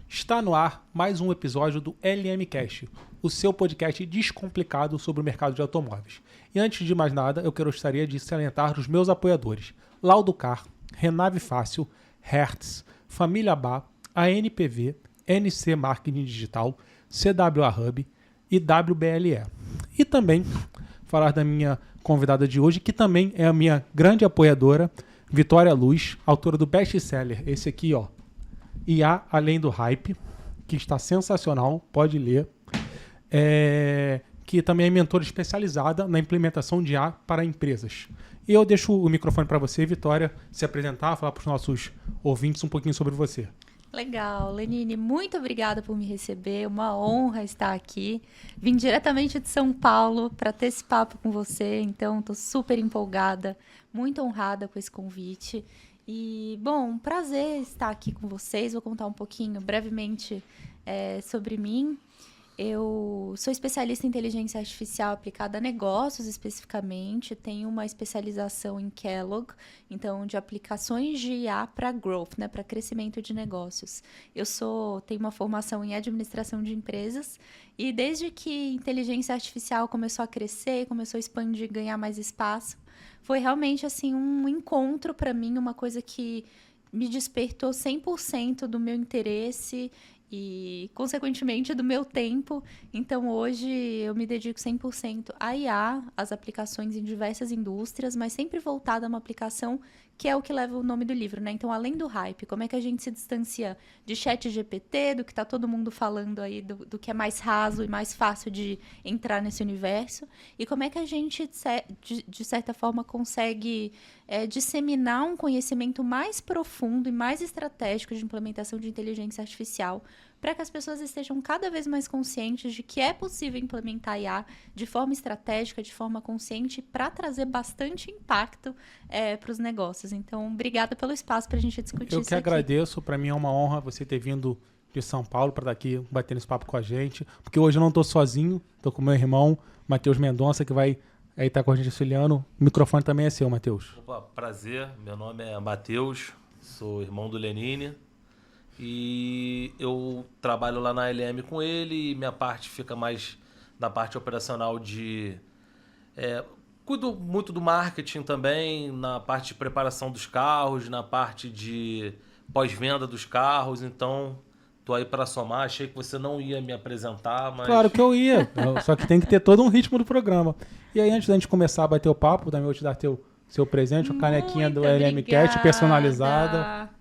Está no ar mais um episódio do LMcast, o seu podcast descomplicado sobre o mercado de automóveis. E antes de mais nada, eu gostaria de salientar os meus apoiadores: Laudocar, Renave Fácil, Hertz, Família Bá, ANPV, NC Marketing Digital, CWA Hub e WBLE. E também falar da minha convidada de hoje, que também é a minha grande apoiadora, Vitória Luz, autora do best-seller, esse aqui, ó, IA Além do Hype, que está sensacional, pode ler, que também é mentora especializada na implementação de IA para empresas. E eu deixo o microfone para você, Vitória, se apresentar, falar para os nossos ouvintes um pouquinho sobre você. Legal, Lenine, muito obrigada por me receber, uma honra estar aqui. Vim diretamente de São Paulo para ter esse papo com você, então estou super empolgada, muito honrada com esse convite. E, bom, um prazer estar aqui com vocês. Vou contar um pouquinho, brevemente, sobre mim. Eu sou especialista em inteligência artificial aplicada a negócios, especificamente. Tenho uma especialização em Kellogg, então, de aplicações de IA para growth, né, para crescimento de negócios. Tenho uma formação em administração de empresas e desde que inteligência artificial começou a crescer, começou a expandir, ganhar mais espaço, foi realmente assim um encontro para mim, uma coisa que me despertou 100% do meu interesse e, consequentemente, do meu tempo. Então, hoje, eu me dedico 100% a IA, às aplicações em diversas indústrias, mas sempre voltada a uma aplicação que é o que leva o nome do livro, né? Então, além do hype, como é que a gente se distancia de ChatGPT, do que está todo mundo falando aí, do que é mais raso e mais fácil de entrar nesse universo, e como é que a gente, de certa forma, consegue disseminar um conhecimento mais profundo e mais estratégico de implementação de inteligência artificial para que as pessoas estejam cada vez mais conscientes de que é possível implementar IA de forma estratégica, de forma consciente, para trazer bastante impacto para os negócios. Então, obrigada pelo espaço para a gente discutir isso aqui. Eu que agradeço, para mim é uma honra você ter vindo de São Paulo para estar aqui batendo esse papo com a gente, porque hoje eu não estou sozinho, estou com meu irmão, Matheus Mendonça, que vai estar com a gente auxiliando. O microfone também é seu, Matheus. Opa, prazer, meu nome é Matheus, sou irmão do Lenine. E eu trabalho lá na LM com ele e minha parte fica mais da parte operacional cuido muito do marketing também, na parte de preparação dos carros, na parte de pós-venda dos carros. Então, tô aí para somar. Achei que você não ia me apresentar, mas... Claro que eu ia, só que tem que ter todo um ritmo do programa. E aí, antes da gente começar a bater o papo, também vou te dar seu presente, uma canequinha do LMcast personalizada.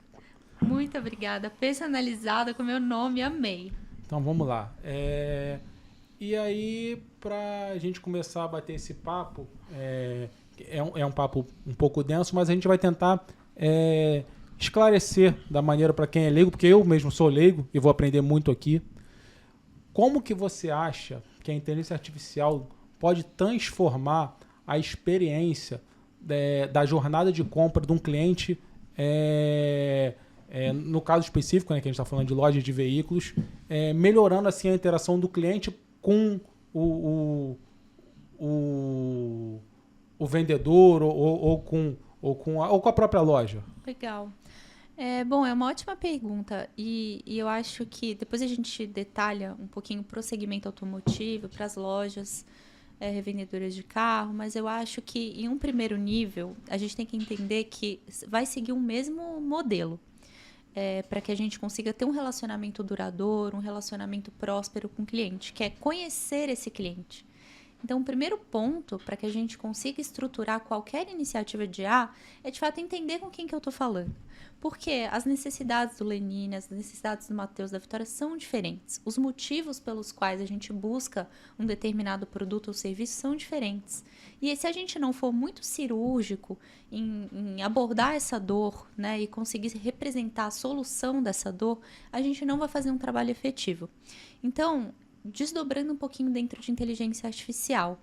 Muito obrigada. Personalizada com meu nome, amei. Então vamos lá. E aí, para a gente começar a bater esse papo, é um papo um pouco denso, mas a gente vai tentar esclarecer da maneira para quem é leigo, porque eu mesmo sou leigo e vou aprender muito aqui. Como que você acha que a inteligência artificial pode transformar a experiência da jornada de compra de um cliente no caso específico, né, que a gente está falando de lojas de veículos, melhorando assim a interação do cliente com o vendedor ou com a própria loja? Legal. Bom, é uma ótima pergunta e eu acho que depois a gente detalha um pouquinho para o segmento automotivo, para as lojas revendedoras de carro, mas eu acho que em um primeiro nível a gente tem que entender que vai seguir o mesmo modelo. Para que a gente consiga ter um relacionamento duradouro, um relacionamento próspero com o cliente, que é conhecer esse cliente. Então, o primeiro ponto para que a gente consiga estruturar qualquer iniciativa de IA é, de fato, entender com quem que eu estou falando. Porque as necessidades do Lenine, as necessidades do Matheus, da Vitória são diferentes. Os motivos pelos quais a gente busca um determinado produto ou serviço são diferentes. E se a gente não for muito cirúrgico em abordar essa dor, né, e conseguir representar a solução dessa dor, a gente não vai fazer um trabalho efetivo. Então, desdobrando um pouquinho dentro de inteligência artificial,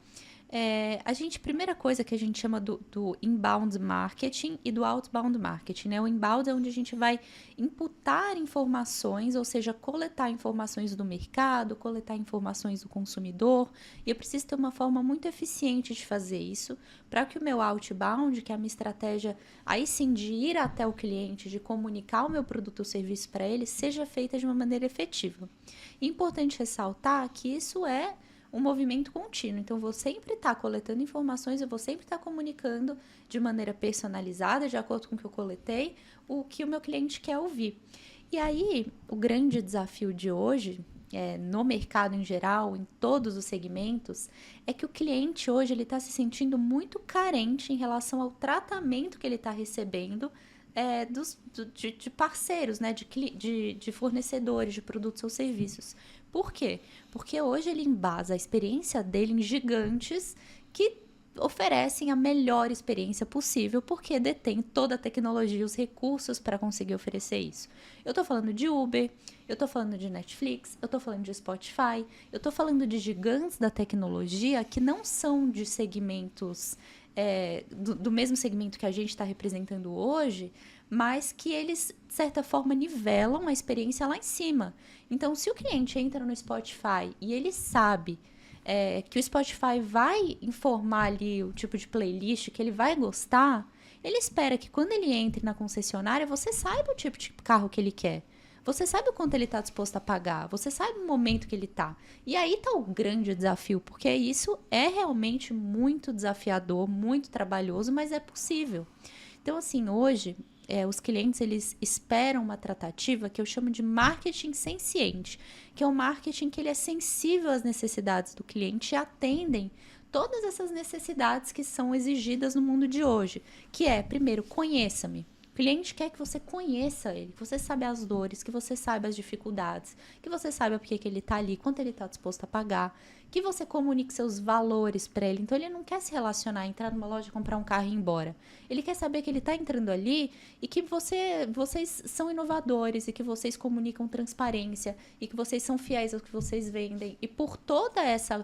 Primeira coisa que a gente chama do inbound marketing e do outbound marketing, né? O inbound é onde a gente vai imputar informações, ou seja, coletar informações do mercado, coletar informações do consumidor, e eu preciso ter uma forma muito eficiente de fazer isso, para que o meu outbound, que é a minha estratégia, aí sim, de ir até o cliente, de comunicar o meu produto ou serviço para ele, seja feita de uma maneira efetiva. É importante ressaltar que isso é um movimento contínuo. Então, vou sempre estar coletando informações, eu vou sempre estar comunicando de maneira personalizada, de acordo com o que eu coletei, o que o meu cliente quer ouvir. E aí, o grande desafio de hoje, no mercado em geral, em todos os segmentos, é que o cliente hoje está se sentindo muito carente em relação ao tratamento que ele está recebendo de parceiros, né, de fornecedores de produtos ou serviços. Por quê? Porque hoje ele embasa a experiência dele em gigantes que oferecem a melhor experiência possível, porque detém toda a tecnologia e os recursos para conseguir oferecer isso. Eu estou falando de Uber, eu estou falando de Netflix, eu estou falando de Spotify, eu estou falando de gigantes da tecnologia que não são de segmentos do mesmo segmento que a gente está representando hoje, mas que eles, de certa forma, nivelam a experiência lá em cima. Então, se o cliente entra no Spotify e ele sabe que o Spotify vai informar ali o tipo de playlist que ele vai gostar, ele espera que quando ele entre na concessionária, você saiba o tipo de carro que ele quer. Você sabe o quanto ele está disposto a pagar, você sabe o momento que ele está. E aí está o grande desafio, porque isso é realmente muito desafiador, muito trabalhoso, mas é possível. Então, assim, hoje, os clientes, eles esperam uma tratativa que eu chamo de marketing senciente, que é um marketing que ele é sensível às necessidades do cliente e atendem todas essas necessidades que são exigidas no mundo de hoje, que é, primeiro, conheça-me. O cliente quer que você conheça ele, que você saiba as dores, que você saiba as dificuldades, que você saiba por que ele está ali, quanto ele está disposto a pagar, que você comunique seus valores para ele. Então, ele não quer se relacionar, entrar numa loja, comprar um carro e ir embora. Ele quer saber que ele está entrando ali e que vocês são inovadores e que vocês comunicam transparência e que vocês são fiéis ao que vocês vendem. E por toda essa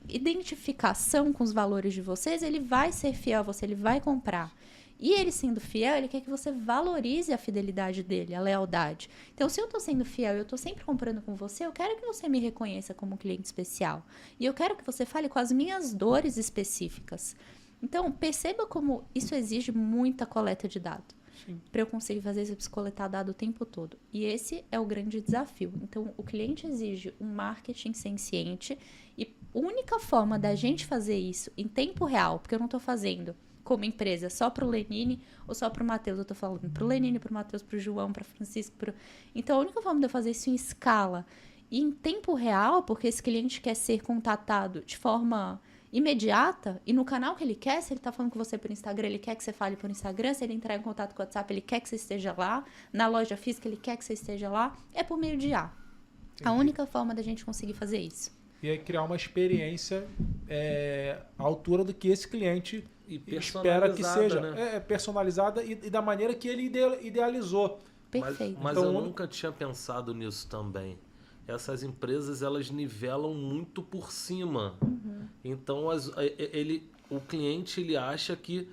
identificação com os valores de vocês, ele vai ser fiel a você, ele vai comprar. E ele sendo fiel, ele quer que você valorize a fidelidade dele, a lealdade. Então, se eu estou sendo fiel e eu estou sempre comprando com você, eu quero que você me reconheça como cliente especial. E eu quero que você fale com as minhas dores específicas. Então, perceba como isso exige muita coleta de dado. Para eu conseguir fazer isso, eu preciso coletar dado o tempo todo. E esse é o grande desafio. Então, o cliente exige um marketing senciente e a única forma da gente fazer isso em tempo real, porque eu não estou fazendo como empresa só para o Lenine ou só para o Matheus. Eu estou falando para o Lenine, para o Matheus, para o João, para o Francisco. Então, a única forma de eu fazer isso em escala e em tempo real, porque esse cliente quer ser contatado de forma imediata e no canal que ele quer, se ele está falando com você por Instagram, ele quer que você fale por Instagram, se ele entrar em contato com o WhatsApp, ele quer que você esteja lá, na loja física, ele quer que você esteja lá, é por meio de A. Entendi. A única forma da gente conseguir fazer isso. E aí criar uma experiência à altura do que esse cliente espera que seja, né? Personalizada e da maneira que ele idealizou. Perfeito. Mas então, eu nunca tinha pensado nisso também. Essas empresas, elas nivelam muito por cima. Uhum. Então, o cliente ele acha que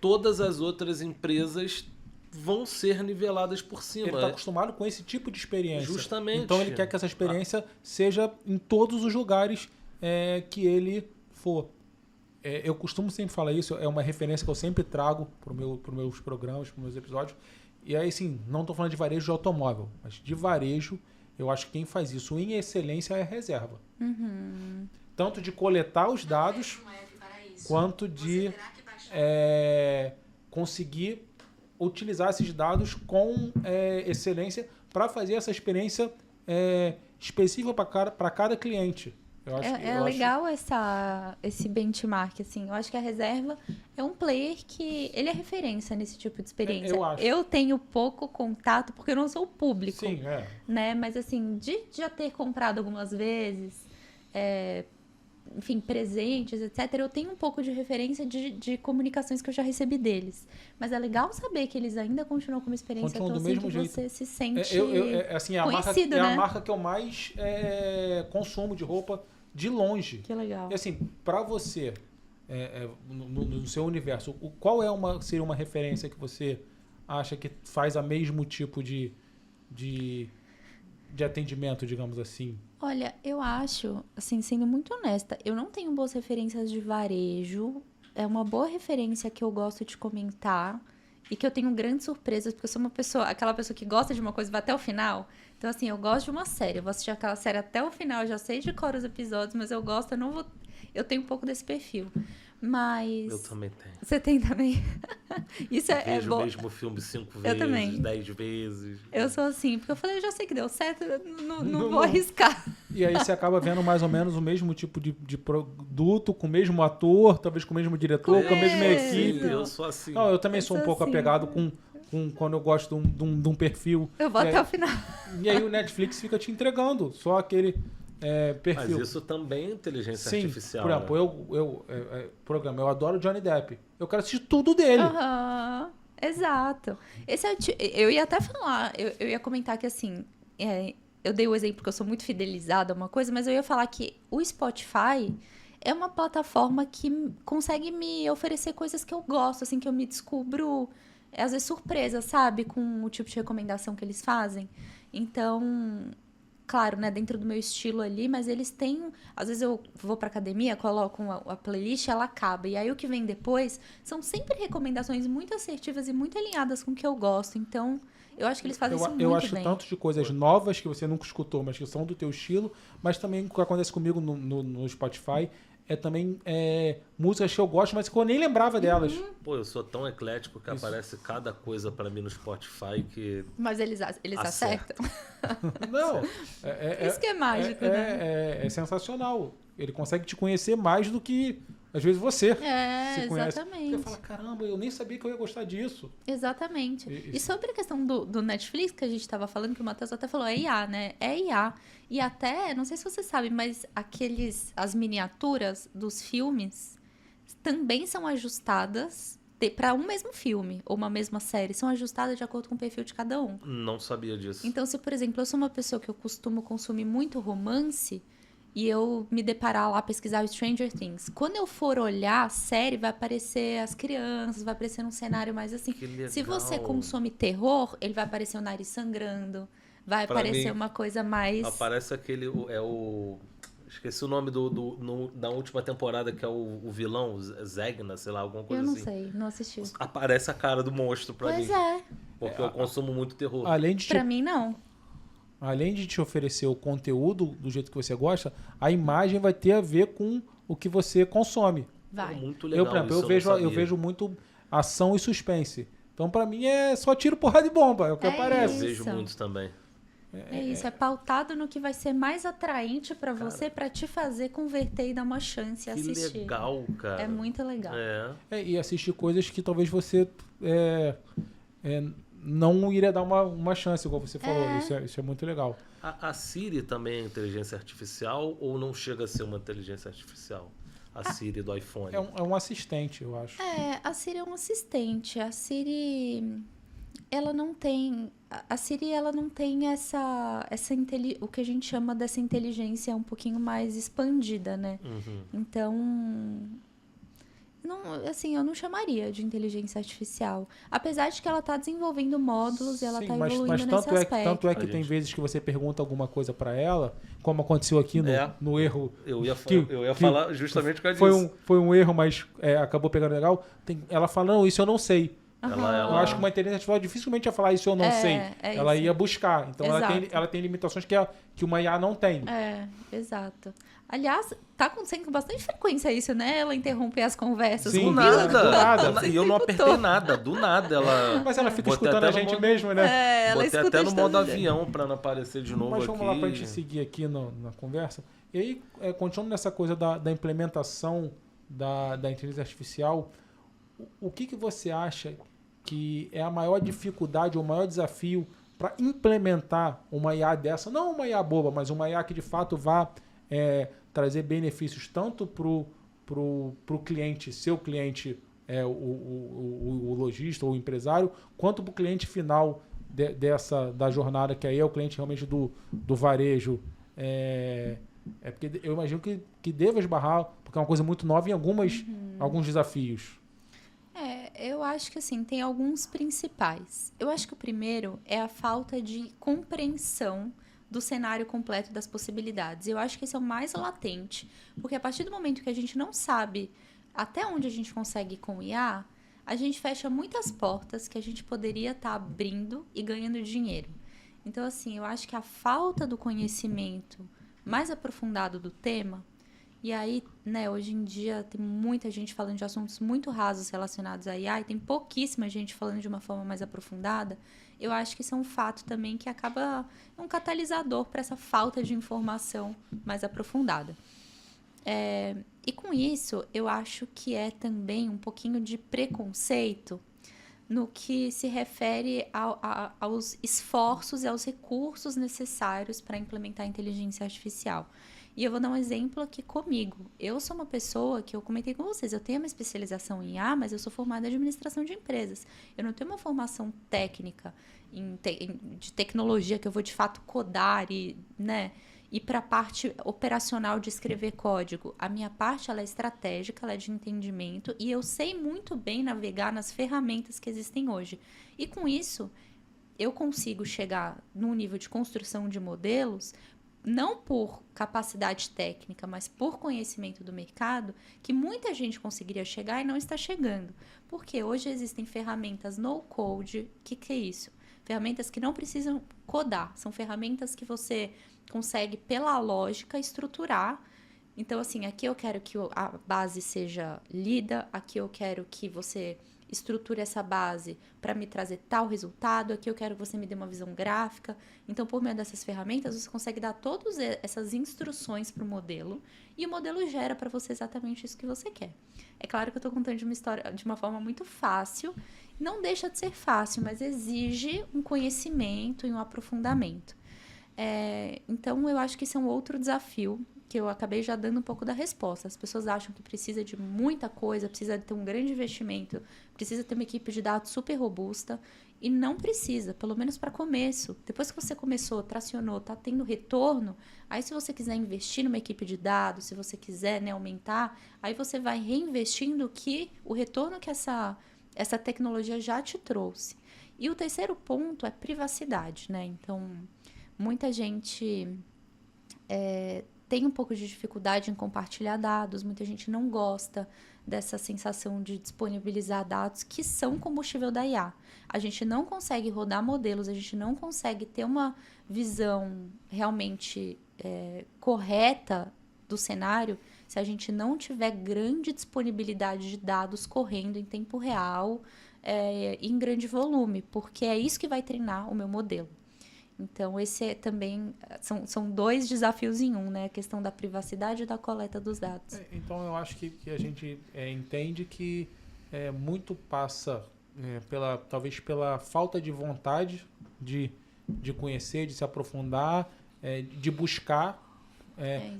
todas as outras empresas vão ser niveladas por cima. Ele está acostumado com esse tipo de experiência. Justamente. Então, ele quer que essa experiência seja em todos os lugares que ele for. Eu costumo sempre falar isso, é uma referência que eu sempre trago para os meus programas, para os meus episódios. E aí, sim, não estou falando de varejo de automóvel, mas de varejo, eu acho que quem faz isso em excelência é a reserva. Uhum. Tanto de coletar os dados, quanto de conseguir utilizar esses dados com excelência para fazer essa experiência específica para cada cliente. Legal esse benchmark, assim. Eu acho que a reserva é um player que ele é referência nesse tipo de experiência. Eu tenho pouco contato porque eu não sou público. Sim, né? Mas assim, de já ter comprado algumas vezes, enfim, presentes, etc., eu tenho um pouco de referência de comunicações que eu já recebi deles. Mas é legal saber que eles ainda continuam com uma experiência Continuam tão do assim mesmo que jeito. você se sente Assim, a conhecido, marca, né? é a marca que eu mais consumo de roupa de longe. Que legal. E assim, pra você, no seu universo, qual seria uma referência que você acha que faz o mesmo tipo de atendimento, digamos assim? Olha, eu acho, assim, sendo muito honesta, eu não tenho boas referências de varejo. É uma boa referência que eu gosto de comentar e que eu tenho grandes surpresas, porque eu sou aquela pessoa que gosta de uma coisa e vai até o final. Então, assim, eu gosto de uma série, eu vou assistir aquela série até o final, eu já sei de cor os episódios, mas eu gosto, eu tenho um pouco desse perfil. Mas... Eu também tenho. Você tem também? Isso é Vejo bom. o mesmo filme 5 Eu vezes, também. 10 vezes. Eu sou assim, porque eu falei, eu já sei que deu certo, eu não vou arriscar. E aí você acaba vendo mais ou menos o mesmo tipo de produto, com o mesmo ator, talvez com o mesmo diretor, com a mesma equipe. Sim, eu sou assim. Não, eu também Eu sou um sou pouco assim. apegado com quando eu gosto de um perfil. Eu vou E até aí- o final. E aí o Netflix fica te entregando só aquele Mas perfil. isso também é inteligência Sim, artificial. por exemplo, né? programa, eu adoro o Johnny Depp. Eu quero assistir tudo dele. Aham, exato. Esse é eu ia até falar, eu ia comentar que assim, eu dei o exemplo que eu sou muito fidelizada a uma coisa, mas eu ia falar que o Spotify é uma plataforma que consegue me oferecer coisas que eu gosto, assim, que eu me descubro, às vezes, surpresa, sabe? Com o tipo de recomendação que eles fazem. Então, claro, né, dentro do meu estilo ali, mas eles têm... Às vezes eu vou pra academia, coloco a playlist, ela acaba. E aí o que vem depois são sempre recomendações muito assertivas e muito alinhadas com o que eu gosto. Então, eu acho que eles fazem isso muito Eu acho bem. tanto de coisas novas que você nunca escutou, mas que são do teu estilo, mas também o que acontece comigo no Spotify é também músicas que eu gosto, mas que eu nem lembrava delas. Pô, eu sou tão eclético que Isso. aparece cada coisa pra mim no Spotify que... Mas eles acertam. Não, Isso que é mágico, né? É sensacional. Ele consegue te conhecer mais do que, às vezes, você se conhece. Exatamente. Você fala, caramba, eu nem sabia que eu ia gostar disso. Exatamente. E- E sobre a questão do Netflix, que a gente estava falando, que o Matheus até falou, é IA, né? É IA. E até, não sei se você sabe, mas as miniaturas dos filmes também são ajustadas para um mesmo filme, ou uma mesma série. São ajustadas de acordo com o perfil de cada um. Não sabia disso. Então, se, por exemplo, eu sou uma pessoa que eu costumo consumir muito romance e eu me deparar lá, pesquisar o Stranger Things, quando eu for olhar a série, vai aparecer as crianças, vai aparecer um cenário mais assim. Que legal. Se você consome terror, ele vai aparecer o nariz sangrando, vai Pra aparecer mim, uma coisa mais... Aparece aquele... Esqueci o nome da última temporada, que é o vilão, Zegna, sei lá, alguma coisa Eu não assim. sei, não assisti. Aparece a cara do monstro pra Pois mim. é, Porque eu consumo muito terror. Além de, pra mim não. além de te oferecer o conteúdo do jeito que você gosta, a imagem vai ter a ver com o que você consome. Vai. Muito legal. Por exemplo, isso eu não vejo muito ação e suspense. Então, pra mim, é só tiro, porrada e bomba. É o que É Eu aparece. vejo isso. muito também. É isso, é pautado no que vai ser mais atraente pra você, pra te fazer converter e dar uma chance a Que assistir. legal, cara. É muito legal. E assistir coisas que talvez você não iria dar uma chance, igual você falou. Isso é muito legal. A Siri também é inteligência artificial ou não chega a ser uma inteligência artificial? A Siri do iPhone. É um assistente, eu acho. A Siri é um assistente. A Siri, ela não tem... A Siri, ela não tem o que a gente chama dessa inteligência um pouquinho mais expandida, né? Uhum. Então... assim, eu não chamaria de inteligência artificial. Apesar de que ela está desenvolvendo módulos e ela está evoluindo mas nesse aspecto. tanto é que A tem gente- vezes que você pergunta alguma coisa pra ela, como aconteceu aqui no erro. Eu ia que falar justamente por causa disso. Foi um erro, mas acabou pegando legal. Ela fala, não, isso eu não sei. Eu acho que uma inteligência artificial dificilmente ia falar isso eu não sei. Ela isso. ia buscar. Então Exato. ela tem limitações que uma IA não tem. Exato. Aliás, tá acontecendo com bastante frequência isso, né? Ela interromper as conversas. Sim. Do comigo, nada. E eu não tempo apertei todo. nada. Do nada. Ela... Mas ela fica Botei escutando até a no gente modo- mesmo, né? Ela Botei escuta até a no gente modo todo dia. avião pra não aparecer de novo Mas aqui. vamos lá pra gente seguir aqui na conversa. E aí, continuando nessa coisa da implementação da inteligência artificial, o que você acha que é a maior dificuldade ou o maior desafio para implementar uma IA dessa? Não uma IA boba, mas uma IA que de fato vá trazer benefícios tanto pro cliente, seu cliente, o lojista ou o empresário, quanto para o cliente final da jornada, que aí é o cliente realmente do varejo. Porque eu imagino que deva esbarrar, porque é uma coisa muito nova em alguns desafios. Eu acho que assim, tem alguns principais. Eu acho que o primeiro é a falta de compreensão do cenário completo das possibilidades. Eu acho que esse é o mais latente, porque a partir do momento que a gente não sabe até onde a gente consegue ir com o IA, a gente fecha muitas portas que a gente poderia estar abrindo e ganhando dinheiro. Então, assim, eu acho que a falta do conhecimento mais aprofundado do tema, e aí, né, hoje em dia tem muita gente falando de assuntos muito rasos relacionados à IA e tem pouquíssima gente falando de uma forma mais aprofundada. Eu acho que isso é um fato também que acaba um catalisador para essa falta de informação mais aprofundada. E com isso, eu acho que é também um pouquinho de preconceito no que se refere aos esforços e aos recursos necessários para implementar a inteligência artificial. E eu vou dar um exemplo aqui comigo. Eu sou uma pessoa que eu comentei com vocês, eu tenho uma especialização em IA, mas eu sou formada em administração de empresas. Eu não tenho uma formação técnica de tecnologia que eu vou de fato codar e para a parte operacional de escrever código. A minha parte ela é estratégica, ela é de entendimento e eu sei muito bem navegar nas ferramentas que existem hoje. E com isso, eu consigo chegar num nível de construção de modelos não por capacidade técnica, mas por conhecimento do mercado, que muita gente conseguiria chegar e não está chegando. Porque hoje existem ferramentas no-code. O que é isso? Ferramentas que não precisam codar. São ferramentas que você consegue, pela lógica, estruturar. Então, assim, aqui eu quero que a base seja lida, aqui eu quero que você estruture essa base para me trazer tal resultado, aqui eu quero que você me dê uma visão gráfica. Então, por meio dessas ferramentas, você consegue dar todas essas instruções para o modelo e o modelo gera para você exatamente isso que você quer. É claro que eu estou contando de uma história de uma forma muito fácil, não deixa de ser fácil, mas exige um conhecimento e um aprofundamento. Então, eu acho que esse é um outro desafio que eu acabei já dando um pouco da resposta. As pessoas acham que precisa de muita coisa, precisa ter um grande investimento, precisa ter uma equipe de dados super robusta, e não precisa, pelo menos para começo. Depois que você começou, tracionou, está tendo retorno, aí se você quiser investir numa equipe de dados, se você quiser aumentar, aí você vai reinvestindo o retorno que essa tecnologia já te trouxe. E o terceiro ponto é privacidade, né? Então, muita gente tem um pouco de dificuldade em compartilhar dados, muita gente não gosta dessa sensação de disponibilizar dados que são combustível da IA. A gente não consegue rodar modelos, a gente não consegue ter uma visão realmente correta do cenário se a gente não tiver grande disponibilidade de dados correndo em tempo real em grande volume, porque é isso que vai treinar o meu modelo. Então, esse também são dois desafios em um, né? A questão da privacidade e da coleta dos dados. Então, eu acho que a gente entende que muito passa talvez pela falta de vontade de conhecer, de se aprofundar, de buscar.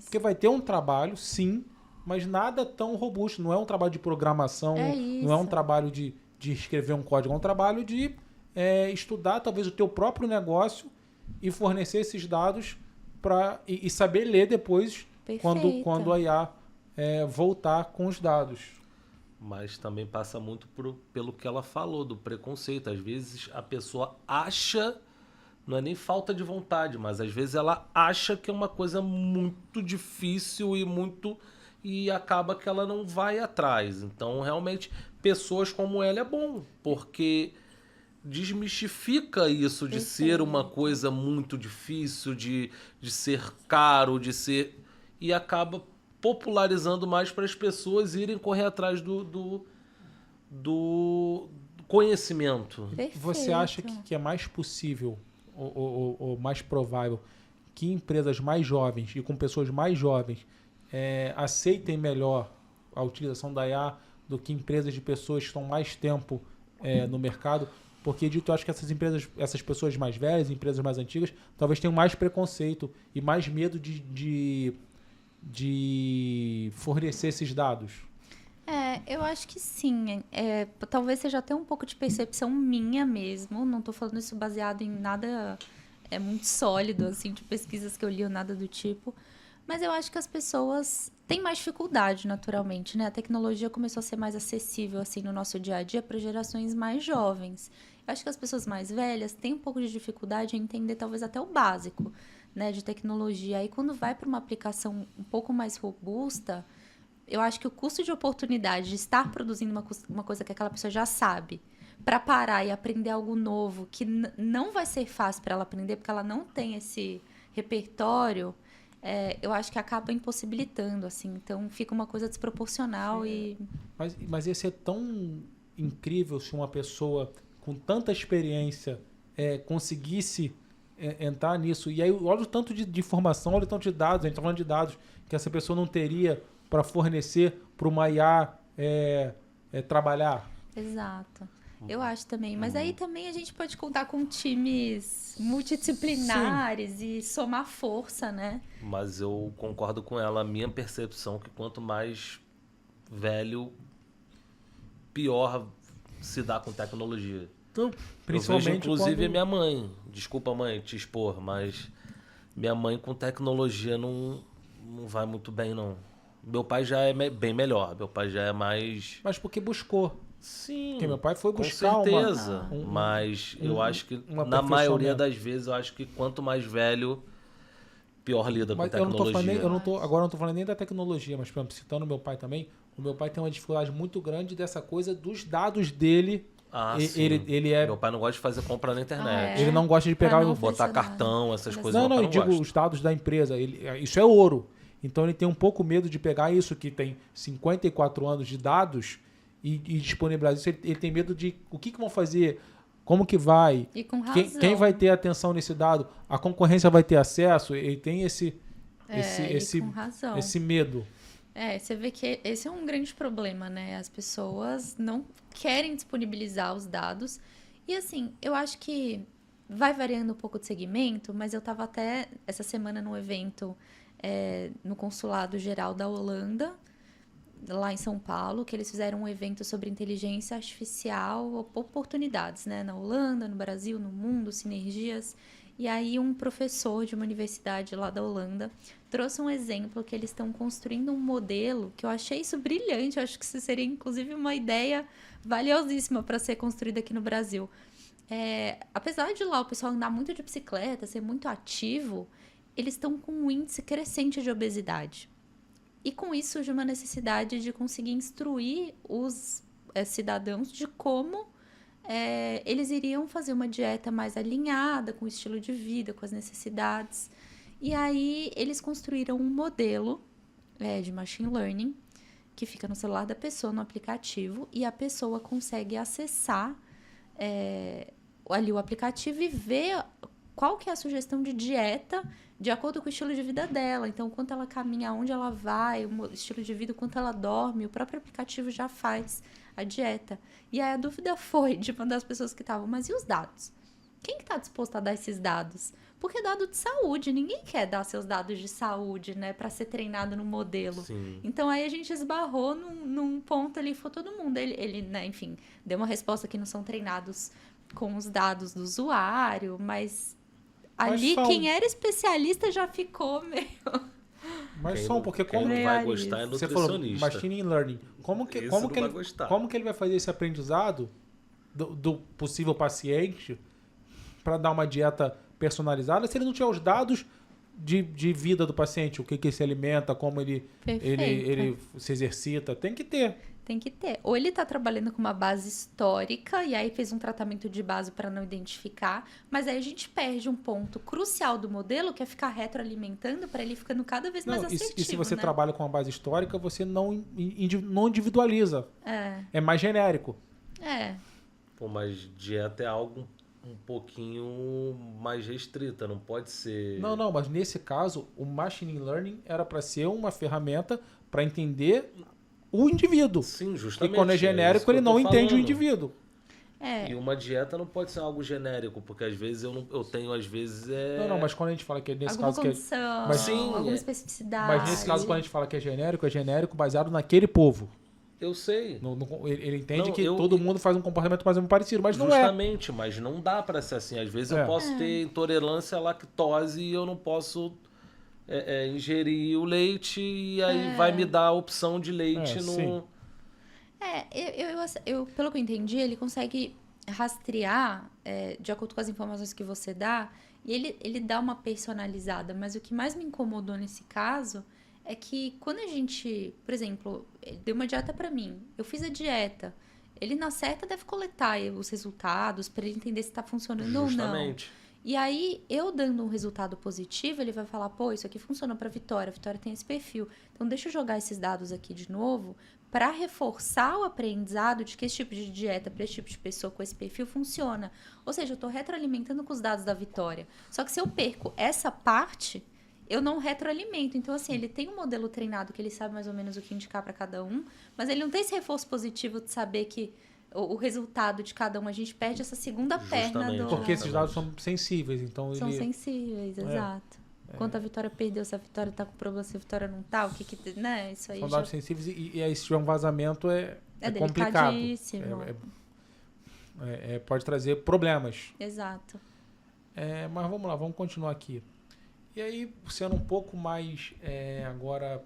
Porque vai ter um trabalho, sim, mas nada tão robusto. Não é um trabalho de programação, não é um trabalho de escrever um código, é um trabalho de estudar talvez o teu próprio negócio e fornecer esses dados e saber ler depois quando a IA voltar com os dados. Mas também passa muito pelo que ela falou, do preconceito. Às vezes a pessoa acha, não é nem falta de vontade, mas às vezes ela acha que é uma coisa muito difícil e acaba que ela não vai atrás. Então, realmente, pessoas como ela é bom, porque desmistifica isso de ser uma coisa muito difícil, de ser caro, e acaba popularizando mais para as pessoas irem correr atrás do conhecimento. Perfeito. Você acha que é mais possível ou mais provável que empresas mais jovens e com pessoas mais jovens aceitem melhor a utilização da IA do que empresas de pessoas que estão mais tempo no mercado? Porque, eu acho que essas pessoas mais velhas, empresas mais antigas, talvez tenham mais preconceito e mais medo de de fornecer esses dados? Eu acho que sim. Talvez seja até um pouco de percepção minha mesmo. Não estou falando isso baseado em nada muito sólido, assim, de pesquisas que eu li ou nada do tipo. Mas eu acho que as pessoas têm mais dificuldade, naturalmente, né? A tecnologia começou a ser mais acessível, assim, no nosso dia a dia para gerações mais jovens. Eu acho que as pessoas mais velhas têm um pouco de dificuldade em entender, talvez, até o básico, né, de tecnologia. Aí, quando vai para uma aplicação um pouco mais robusta, eu acho que o custo de oportunidade de estar produzindo uma coisa que aquela pessoa já sabe, para parar e aprender algo novo, que não vai ser fácil para ela aprender, porque ela não tem esse repertório, eu acho que acaba impossibilitando, assim. Então, fica uma coisa desproporcional. Mas ia ser tão incrível se uma pessoa com tanta experiência conseguisse entrar nisso. E aí, olha o tanto de informação, olha o tanto de dados, a gente está falando de dados que essa pessoa não teria para fornecer para uma IA trabalhar. Exato. Eu acho também. Mas aí também a gente pode contar com times multidisciplinares. Sim. E somar força, né? Mas eu concordo com ela. A minha percepção é que quanto mais velho, pior se dá com tecnologia. Então, principalmente eu vejo, inclusive, a minha mãe. Desculpa, mãe, te expor, mas minha mãe com tecnologia não vai muito bem, não. Meu pai já é bem melhor. Meu pai já é mais... Mas porque buscou. Sim, porque meu pai foi buscar com certeza. Mas eu acho que, na maioria das vezes, eu acho que quanto mais velho, pior lida com tecnologia. Agora eu não estou falando nem da tecnologia, mas, por exemplo, citando meu pai também, o meu pai tem uma dificuldade muito grande dessa coisa dos dados dele. Sim. Meu pai não gosta de fazer compra na internet. Ele não gosta de pegar botar cartão, essas coisas. Não, eu digo os dados da empresa. Isso é ouro. Então ele tem um pouco medo de pegar isso que tem 54 anos de dados e disponibilizar isso. Ele tem medo de o que vão fazer, como que vai, e com razão. Quem vai ter atenção nesse dado, a concorrência vai ter acesso. Ele tem esse medo. Você vê que esse é um grande problema, né? As pessoas não querem disponibilizar os dados. E assim, eu acho que vai variando um pouco de segmento, mas eu estava até essa semana num evento no Consulado Geral da Holanda, lá em São Paulo, que eles fizeram um evento sobre inteligência artificial, oportunidades, né? Na Holanda, no Brasil, no mundo, sinergias. E aí um professor de uma universidade lá da Holanda trouxe um exemplo que eles estão construindo um modelo que eu achei isso brilhante. Eu acho que isso seria, inclusive, uma ideia valiosíssima para ser construída aqui no Brasil. Apesar de lá o pessoal andar muito de bicicleta, ser muito ativo, eles estão com um índice crescente de obesidade. E com isso surge uma necessidade de conseguir instruir os cidadãos de como eles iriam fazer uma dieta mais alinhada com o estilo de vida, com as necessidades. E aí eles construíram um modelo de machine learning que fica no celular da pessoa, no aplicativo, e a pessoa consegue acessar ali o aplicativo e ver qual que é a sugestão de dieta de acordo com o estilo de vida dela. Então, quanto ela caminha, aonde ela vai, o estilo de vida, quanto ela dorme, o próprio aplicativo já faz a dieta. E aí a dúvida foi de uma das pessoas que estavam, mas e os dados? Quem que está disposto a dar esses dados? Porque é dado de saúde, ninguém quer dar seus dados de saúde, né, para ser treinado no modelo. Sim. Então aí a gente esbarrou num ponto ali, foi todo mundo. Ele, né, enfim, deu uma resposta que não são treinados com os dados do usuário, mas ali quem era especialista já ficou meio... Mas só porque quem não vai gostar é você nutricionista. falou machine learning. Como que ele vai fazer esse aprendizado do possível paciente para dar uma dieta personalizada se ele não tiver os dados de vida do paciente, o que ele se alimenta, como ele se exercita? Tem que ter. Tem que ter. Ou ele está trabalhando com uma base histórica e aí fez um tratamento de base para não identificar, mas aí a gente perde um ponto crucial do modelo, que é ficar retroalimentando para ele ficando cada vez mais assertivo. E se você trabalha com uma base histórica, você não individualiza. É mais genérico. Pô, mas dieta é algo um pouquinho mais restrita, não pode ser... Não, mas nesse caso, o machine learning era para ser uma ferramenta para entender o indivíduo. Sim, justamente. E quando é genérico, ele não entende o indivíduo. E uma dieta não pode ser algo genérico, porque às vezes eu tenho, às vezes Não, mas quando a gente fala que é nesse alguma caso que condição, mas sim, alguma especificidade. mas nesse caso quando a gente fala que é genérico baseado naquele povo. eu sei. Ele entende Não, que todo mundo faz um comportamento mais ou menos parecido, mas não é. Justamente, mas não dá pra ser assim. Às vezes eu posso ter intolerância à lactose e eu não posso ingerir o leite e aí vai me dar a opção de leite no... sim. Pelo que eu entendi, ele consegue rastrear, de acordo com as informações que você dá, e ele dá uma personalizada. Mas o que mais me incomodou nesse caso é que quando a gente, por exemplo, ele deu uma dieta pra mim, eu fiz a dieta, ele na certa deve coletar os resultados para ele entender se tá funcionando ou não. Justamente. E aí, eu dando um resultado positivo, ele vai falar, pô, isso aqui funcionou para Vitória, a Vitória tem esse perfil. Então, deixa eu jogar esses dados aqui de novo para reforçar o aprendizado de que esse tipo de dieta para esse tipo de pessoa com esse perfil funciona. Ou seja, eu estou retroalimentando com os dados da Vitória. Só que se eu perco essa parte, eu não retroalimento. Então, assim, ele tem um modelo treinado que ele sabe mais ou menos o que indicar para cada um, mas ele não tem esse reforço positivo de saber que o resultado de cada um, a gente perde essa segunda perna do... Porque esses dados são sensíveis, então São sensíveis, exato. Quanto a Vitória perdeu, se a Vitória tá com problema, se a Vitória não tá, o que né? Isso aí são dados sensíveis e aí se tiver um vazamento é complicado. Delicadíssimo. Pode trazer problemas. Exato. Mas vamos lá, vamos continuar aqui. E aí, sendo um pouco mais agora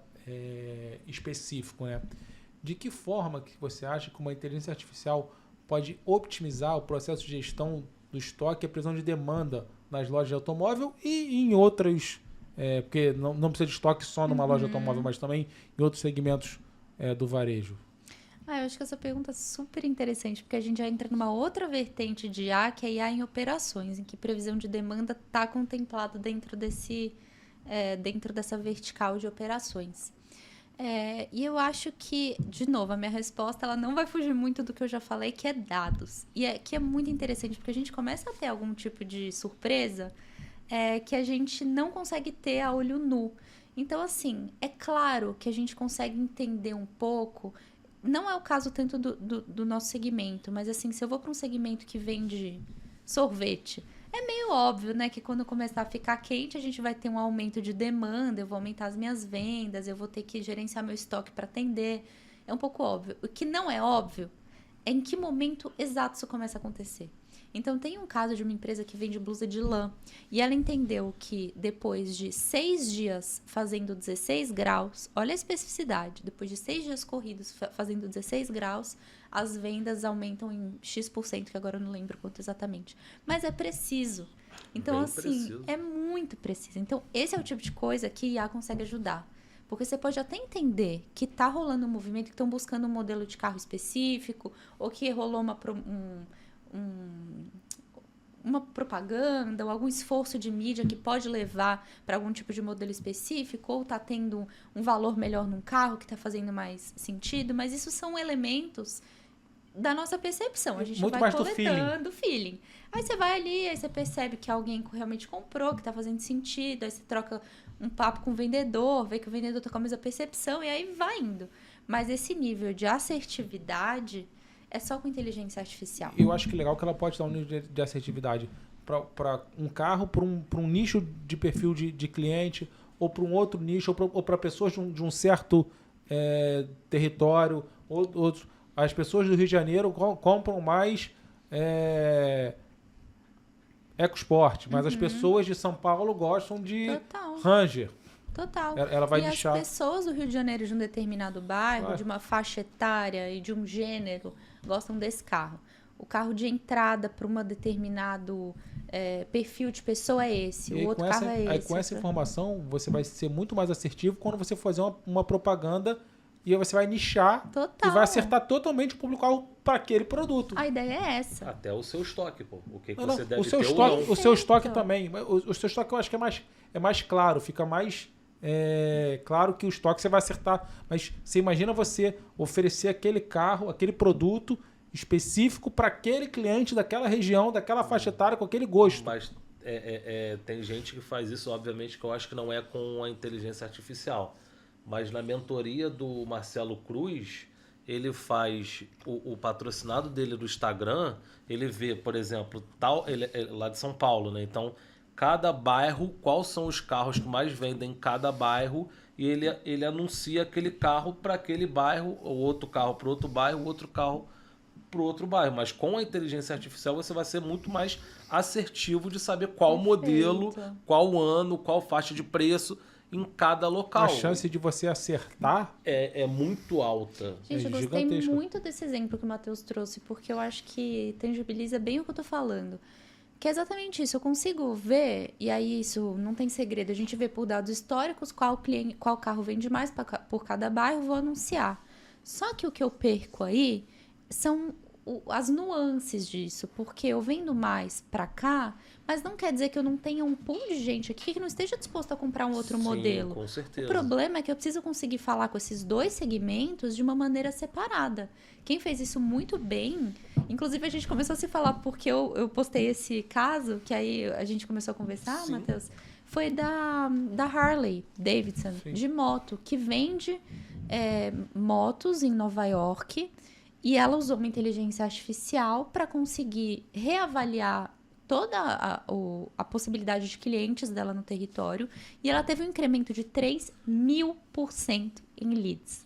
específico, né? De que forma que você acha que uma inteligência artificial pode otimizar o processo de gestão do estoque e a previsão de demanda nas lojas de automóvel e em outras, porque não precisa de estoque só numa loja de automóvel, mas também em outros segmentos do varejo? Eu acho que essa pergunta é super interessante, porque a gente já entra numa outra vertente de IA, que é IA em operações, em que previsão de demanda está contemplado dentro dessa vertical de operações. E eu acho que, de novo, a minha resposta ela não vai fugir muito do que eu já falei, que é dados. E que é muito interessante, porque a gente começa a ter algum tipo de surpresa que a gente não consegue ter a olho nu. Então, assim, é claro que a gente consegue entender um pouco. Não é o caso tanto do nosso segmento, mas assim, se eu vou para um segmento que vende sorvete, é meio óbvio, né, que quando começar a ficar quente, a gente vai ter um aumento de demanda, eu vou aumentar as minhas vendas, eu vou ter que gerenciar meu estoque para atender. É um pouco óbvio. O que não é óbvio é em que momento exato isso começa a acontecer. Então, tem um caso de uma empresa que vende blusa de lã e ela entendeu que depois de 6 dias fazendo 16 graus, olha a especificidade, depois de 6 dias corridos fazendo 16 graus, as vendas aumentam em X%, que agora eu não lembro quanto exatamente. Mas é preciso. Então, preciso. É muito preciso. Então, esse é o tipo de coisa que IA consegue ajudar. Porque você pode até entender que está rolando um movimento, que estão buscando um modelo de carro específico, ou que rolou uma propaganda ou algum esforço de mídia que pode levar para algum tipo de modelo específico, ou está tendo um valor melhor num carro que está fazendo mais sentido, mas isso são elementos da nossa percepção. A gente muito vai mais coletando feeling. Aí você vai ali, aí você percebe que alguém realmente comprou, que está fazendo sentido, aí você troca um papo com o vendedor, vê que o vendedor está com a mesma percepção, e aí vai indo. Mas esse nível de assertividade é só com inteligência artificial. Eu acho que legal que ela pode dar um nível de assertividade para um carro, para um nicho de perfil de cliente, ou para um outro nicho, ou para pessoas de um certo território. Outros. As pessoas do Rio de Janeiro compram mais EcoSport, mas as pessoas de São Paulo gostam de Ranger. Total. Ela vai deixar... as pessoas do Rio de Janeiro de um determinado bairro, de uma faixa etária e de um gênero, gostam desse carro. O carro de entrada para um determinado perfil de pessoa é esse, o outro carro é esse. Aí com essa informação, você vai ser muito mais assertivo quando você fazer uma propaganda e aí você vai nichar e vai acertar totalmente o público-alvo para aquele produto. A ideia é essa. Até o seu estoque, pô. O que não, você deve o seu ter estoque, ou não. o seu estoque também. O seu estoque eu acho que é mais claro, fica mais claro que o estoque você vai acertar. Mas você imagina você oferecer aquele carro, aquele produto específico para aquele cliente daquela região, daquela faixa etária, com aquele gosto. Mas tem gente que faz isso, obviamente, que eu acho que não é com a inteligência artificial. Mas na mentoria do Marcelo Cruz, ele faz o patrocinado dele do Instagram, ele vê, por exemplo, ele é lá de São Paulo, né? Então, cada bairro, quais são os carros que mais vendem em cada bairro, e ele anuncia aquele carro para aquele bairro, o outro carro para outro bairro, o outro carro para o outro bairro. Mas com a inteligência artificial você vai ser muito mais assertivo de saber qual modelo, qual ano, qual faixa de preço em cada local. A chance de você acertar é muito alta. Gente, eu gostei muito desse exemplo que o Matheus trouxe, porque eu acho que tangibiliza bem o que eu tô falando. Que é exatamente isso, eu consigo ver, e aí isso não tem segredo, a gente vê por dados históricos qual carro vende mais por cada bairro, vou anunciar. Só que o que eu perco aí são as nuances disso, porque eu vendo mais pra cá, mas não quer dizer que eu não tenha um pool de gente aqui que não esteja disposto a comprar um outro modelo. Com certeza. O problema é que eu preciso conseguir falar com esses dois segmentos de uma maneira separada. Quem fez isso muito bem, inclusive a gente começou a se falar porque eu postei esse caso, que aí a gente começou a conversar, Matheus, foi da Harley Davidson, de moto, que vende motos em Nova York. E ela usou uma inteligência artificial para conseguir reavaliar toda a possibilidade de clientes dela no território. E ela teve um incremento de 3.000% em leads.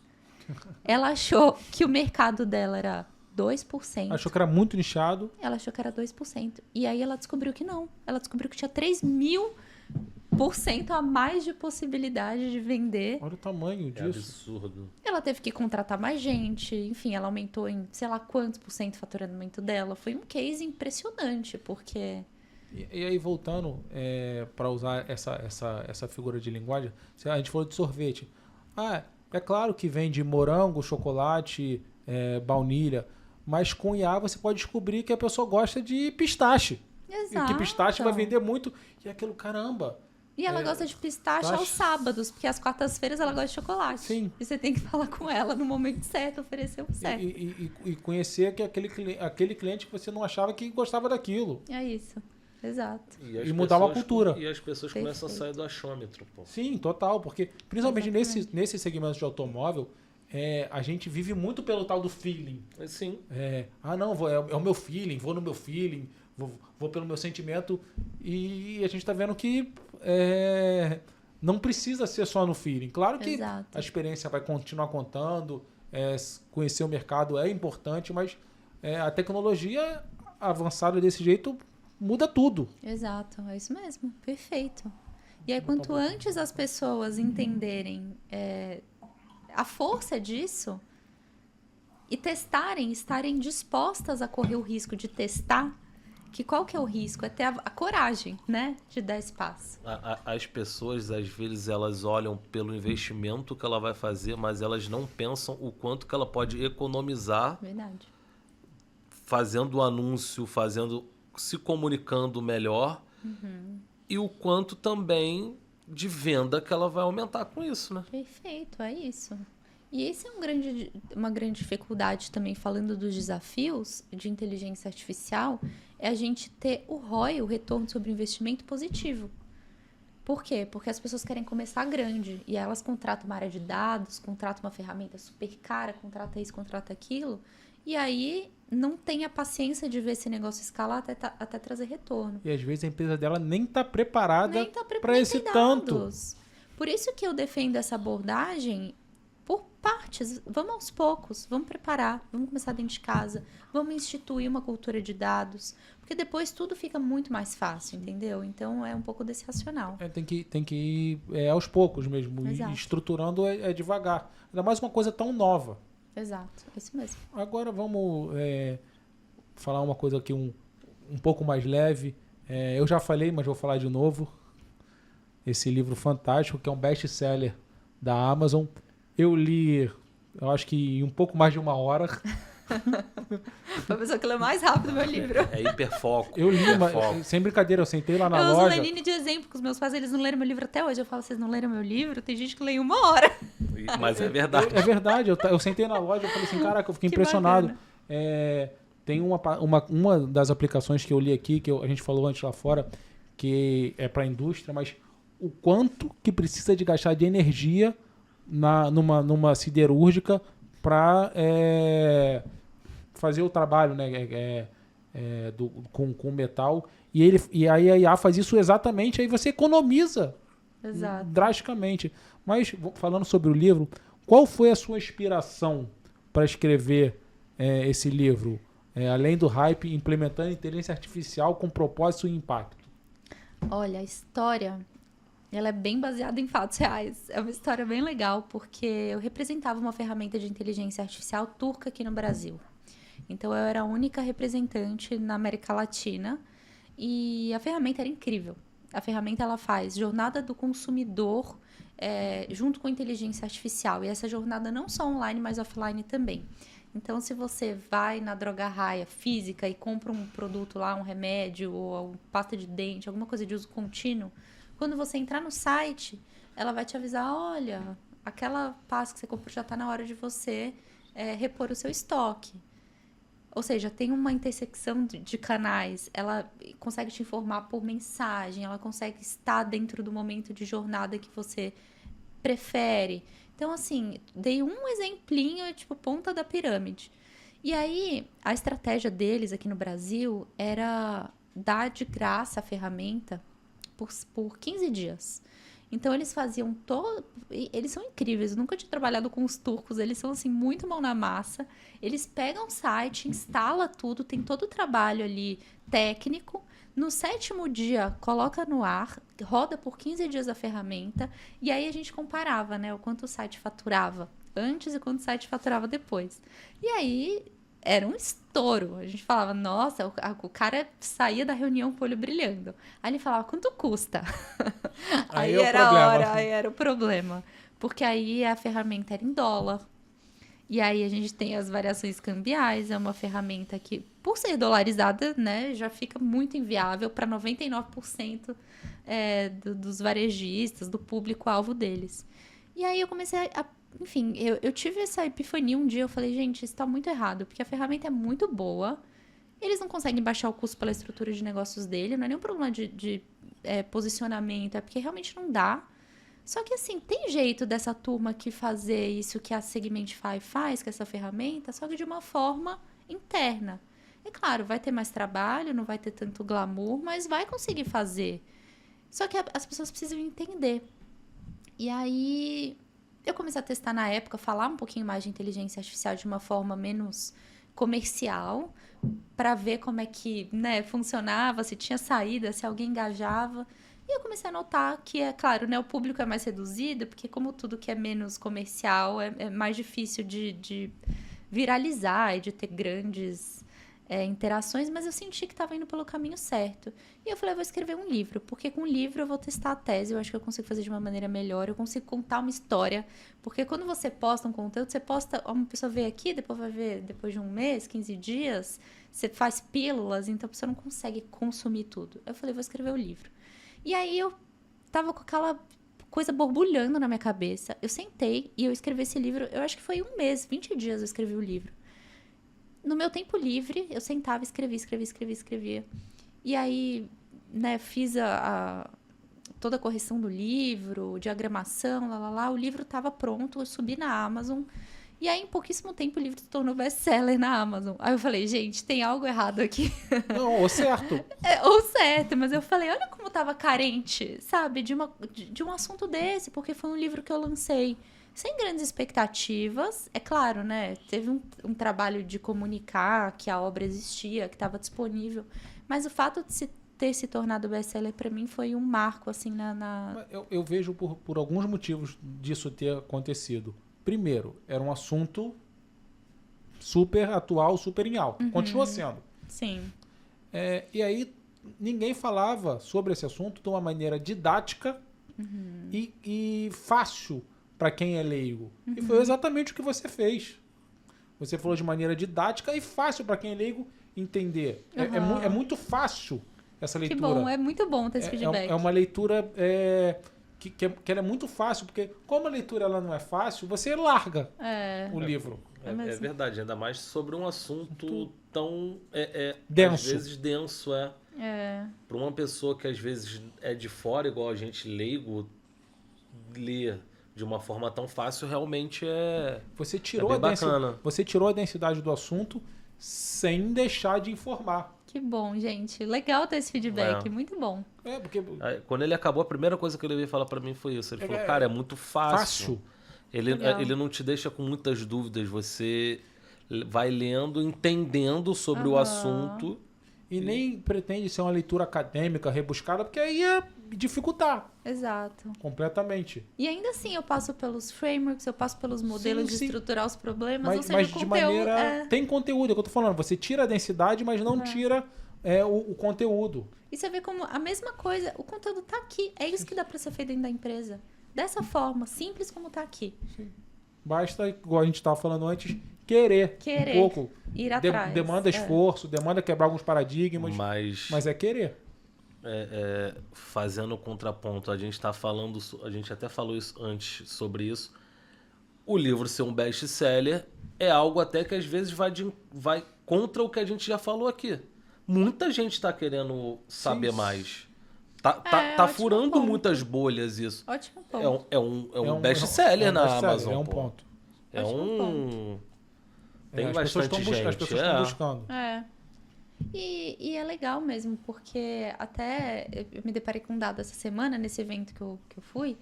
Ela achou que o mercado dela era 2%. Achou que era muito nichado. Ela achou que era 2%. E aí ela descobriu que não. Ela descobriu que tinha 3.000% a mais de possibilidade de vender. Olha o tamanho disso. É absurdo. Ela teve que contratar mais gente, enfim, ela aumentou em sei lá quantos por cento o faturamento dela. Foi um case impressionante, porque... E aí, voltando para usar essa figura de linguagem, a gente falou de sorvete. É claro que vende morango, chocolate, baunilha, mas com IA você pode descobrir que a pessoa gosta de pistache. Exato. E que pistache vai vender muito. E aquilo, caramba... E ela gosta de pistache aos sábados, porque às quartas-feiras ela gosta de chocolate. Sim. E você tem que falar com ela no momento certo, oferecer o certo. E conhecer que aquele cliente que você não achava que gostava daquilo. É isso. Exato. E mudar uma cultura. E as pessoas começam a sair do achômetro, pô. Sim, total. Porque, principalmente nesse segmento de automóvel, a gente vive muito pelo tal do feeling. Sim. Não, é o meu feeling, vou no meu feeling, vou pelo meu sentimento. E a gente está vendo que não precisa ser só no feeling. Claro que a experiência vai continuar contando, conhecer o mercado é importante, mas a tecnologia avançada desse jeito muda tudo. Exato, é isso mesmo, perfeito. E aí, quanto antes as pessoas entenderem a força disso e testarem, estarem dispostas a correr o risco de testar, que qual que é o risco? É ter a coragem, né? De dar esse passo. As pessoas, às vezes, elas olham pelo investimento que ela vai fazer, mas elas não pensam o quanto que ela pode economizar. Verdade. Fazendo o anúncio, se comunicando melhor. E o quanto também de venda que ela vai aumentar com isso, né? Perfeito, é isso. E esse é uma grande dificuldade também, falando dos desafios de inteligência artificial, é a gente ter o ROI, o retorno sobre investimento positivo. Por quê? Porque as pessoas querem começar grande e elas contratam uma área de dados, contratam uma ferramenta super cara, contrata isso, contrata aquilo, e aí não tem a paciência de ver esse negócio escalar até trazer retorno. E às vezes a empresa dela nem está preparada para esse tanto. Por isso que eu defendo essa abordagem por partes. Vamos aos poucos, vamos preparar, vamos começar dentro de casa, vamos instituir uma cultura de dados, porque depois tudo fica muito mais fácil, entendeu? Então é um pouco desse racional. Tem que ir aos poucos mesmo, e estruturando devagar. Ainda mais uma coisa tão nova. Exato, é isso mesmo. Agora vamos falar uma coisa aqui um pouco mais leve. Eu já falei, mas vou falar de novo. Esse livro fantástico, que é um best-seller da Amazon. Eu li, eu acho que em um pouco mais de 1 hora. Foi a pessoa que leu mais rápido o meu livro. É hiperfoco. Eu li, sem brincadeira, eu sentei lá na loja. Eu uso o Lenine de exemplo, porque os meus pais, eles não leram meu livro até hoje. Eu falo, vocês não leram meu livro? Tem gente que lê em 1 hora. Mas é verdade. É verdade. Eu sentei na loja e falei assim, caraca, eu fiquei impressionado. Tem uma das aplicações que eu li aqui, que a gente falou antes lá fora, que é para a indústria, mas o quanto que precisa de gastar de energia numa siderúrgica para fazer o trabalho, né, com metal. E aí a IA faz isso exatamente, aí você economiza Exato. drasticamente. Mas, falando sobre o livro, qual foi a sua inspiração para escrever esse livro? Além do hype, implementando inteligência artificial com propósito e impacto. Olha, a história, ela é bem baseada em fatos reais. É uma história bem legal, porque eu representava uma ferramenta de inteligência artificial turca aqui no Brasil. Então, eu era a única representante na América Latina e a ferramenta era incrível. A ferramenta, ela faz jornada do consumidor junto com inteligência artificial. E essa jornada não só online, mas offline também. Então, se você vai na droga-raia física e compra um produto lá, um remédio ou pasta de dente, alguma coisa de uso contínuo, quando você entrar no site, ela vai te avisar, olha, aquela pasta que você comprou já está na hora de você repor o seu estoque. Ou seja, tem uma intersecção de canais, ela consegue te informar por mensagem, ela consegue estar dentro do momento de jornada que você prefere. Então, assim, dei um exemplinho, tipo, ponta da pirâmide. E aí, a estratégia deles aqui no Brasil era dar de graça a ferramenta por 15 dias. Então, eles faziam todo... Eles são incríveis, eu nunca tinha trabalhado com os turcos, eles são, assim, muito mão na massa. Eles pegam o site, instala tudo, tem todo o trabalho ali técnico. No 7º dia, coloca no ar, roda por 15 dias a ferramenta, e aí a gente comparava, né, o quanto o site faturava antes e quanto o site faturava depois. E aí era um estouro. A gente falava, nossa, o cara saía da reunião com o olho brilhando. Aí ele falava, quanto custa? Aí era a hora, aí era o problema. Porque aí a ferramenta era em dólar. E aí a gente tem as variações cambiais, é uma ferramenta que, por ser dolarizada, né, já fica muito inviável para 99% dos varejistas, do público-alvo deles. E aí eu comecei enfim, eu tive essa epifania um dia, eu falei, gente, isso está muito errado, porque a ferramenta é muito boa, eles não conseguem baixar o custo pela estrutura de negócios dele, não é nenhum problema de posicionamento, é porque realmente não dá. Só que, assim, tem jeito dessa turma que fazer isso que a Segmentify faz, com essa ferramenta, só que de uma forma interna. É claro, vai ter mais trabalho, não vai ter tanto glamour, mas vai conseguir fazer. Só que as pessoas precisam entender. E aí, eu comecei a testar na época, falar um pouquinho mais de inteligência artificial de uma forma menos comercial, para ver como é que, né, funcionava, se tinha saída, se alguém engajava. E eu comecei a notar que, é claro, né, o público é mais reduzido, porque como tudo que é menos comercial, é mais difícil de viralizar e de ter grandes interações, mas eu senti que estava indo pelo caminho certo. E eu falei, eu vou escrever um livro, porque com o livro eu vou testar a tese, eu acho que eu consigo fazer de uma maneira melhor, eu consigo contar uma história, porque quando você posta um conteúdo, você posta, uma pessoa vê aqui, depois vai ver depois de um mês, 15 dias, você faz pílulas, então a pessoa não consegue consumir tudo. Eu falei, vou escrever o livro. E aí eu tava com aquela coisa borbulhando na minha cabeça. Eu sentei e eu escrevi esse livro. Eu acho que foi um mês, 20 dias eu escrevi o livro. No meu tempo livre, eu sentava, escrevia. E aí, né, fiz toda a correção do livro, diagramação, o livro estava pronto, eu subi na Amazon. E aí, em pouquíssimo tempo, o livro se tornou best-seller na Amazon. Aí eu falei, gente, tem algo errado aqui. Não, ou certo. Ou certo, mas eu falei, olha como eu tava carente, sabe, de um assunto desse, porque foi um livro que eu lancei sem grandes expectativas. É claro, né, teve um trabalho de comunicar que a obra existia, que estava disponível, mas o fato de ter se tornado best-seller para mim foi um marco, assim, Eu vejo por alguns motivos disso ter acontecido. Primeiro, era um assunto super atual, super em alta. Uhum. Continua sendo. Sim. E aí, ninguém falava sobre esse assunto de uma maneira didática e fácil para quem é leigo. E foi exatamente o que você fez. Você falou de maneira didática e fácil para quem é leigo entender. É muito fácil essa leitura. Que bom, é muito bom ter esse feedback. É uma leitura que ela é muito fácil, porque como a leitura ela não é fácil, você larga o livro. É verdade, ainda mais sobre um assunto tão denso. Às vezes denso. Para uma pessoa que às vezes é de fora, igual a gente leigo, ler de uma forma tão fácil, realmente é Você tirou, bem a bacana. você tirou a densidade do assunto sem deixar de informar. Que bom, gente. Legal ter esse feedback, É. muito bom. Porque Aí, quando ele acabou, a primeira coisa que ele veio falar pra mim foi isso. Ele falou, É cara, é muito fácil. fácil. Legal. Ele não te deixa com muitas dúvidas. Você vai lendo, entendendo sobre o Aham. assunto. E nem pretende ser uma leitura acadêmica, rebuscada, porque aí ia dificultar Exato. completamente. E ainda assim, eu passo pelos frameworks, eu passo pelos modelos de sim. estruturar os problemas, ou Mas, seja, mas o de conteúdo maneira... Tem conteúdo, é o que eu tô falando. Você tira a densidade, mas não tira o conteúdo. E você vê como a mesma coisa, o conteúdo tá aqui. É isso que dá pra ser feito dentro da empresa. Dessa forma, simples como tá aqui. Basta, igual a gente estava falando antes, querer. Querer. Um pouco. Ir atrás. Demanda esforço, demanda quebrar alguns paradigmas, Mas é querer. fazendo o contraponto, a gente tá falando, a gente até falou isso antes sobre isso. O livro ser um best-seller é algo até que às vezes vai contra o que a gente já falou aqui. Muita gente está querendo saber Sim. mais. Tá ótimo furando ponto. muitas bolhas isso. Ótimo ponto. É um best-seller na best-seller, Amazon. É um pô. ponto. É Ótimo um... Tem as pessoas bastante estão gente. as pessoas estão buscando. É. E é legal mesmo, porque até eu me deparei com um dado essa semana, nesse evento que eu fui,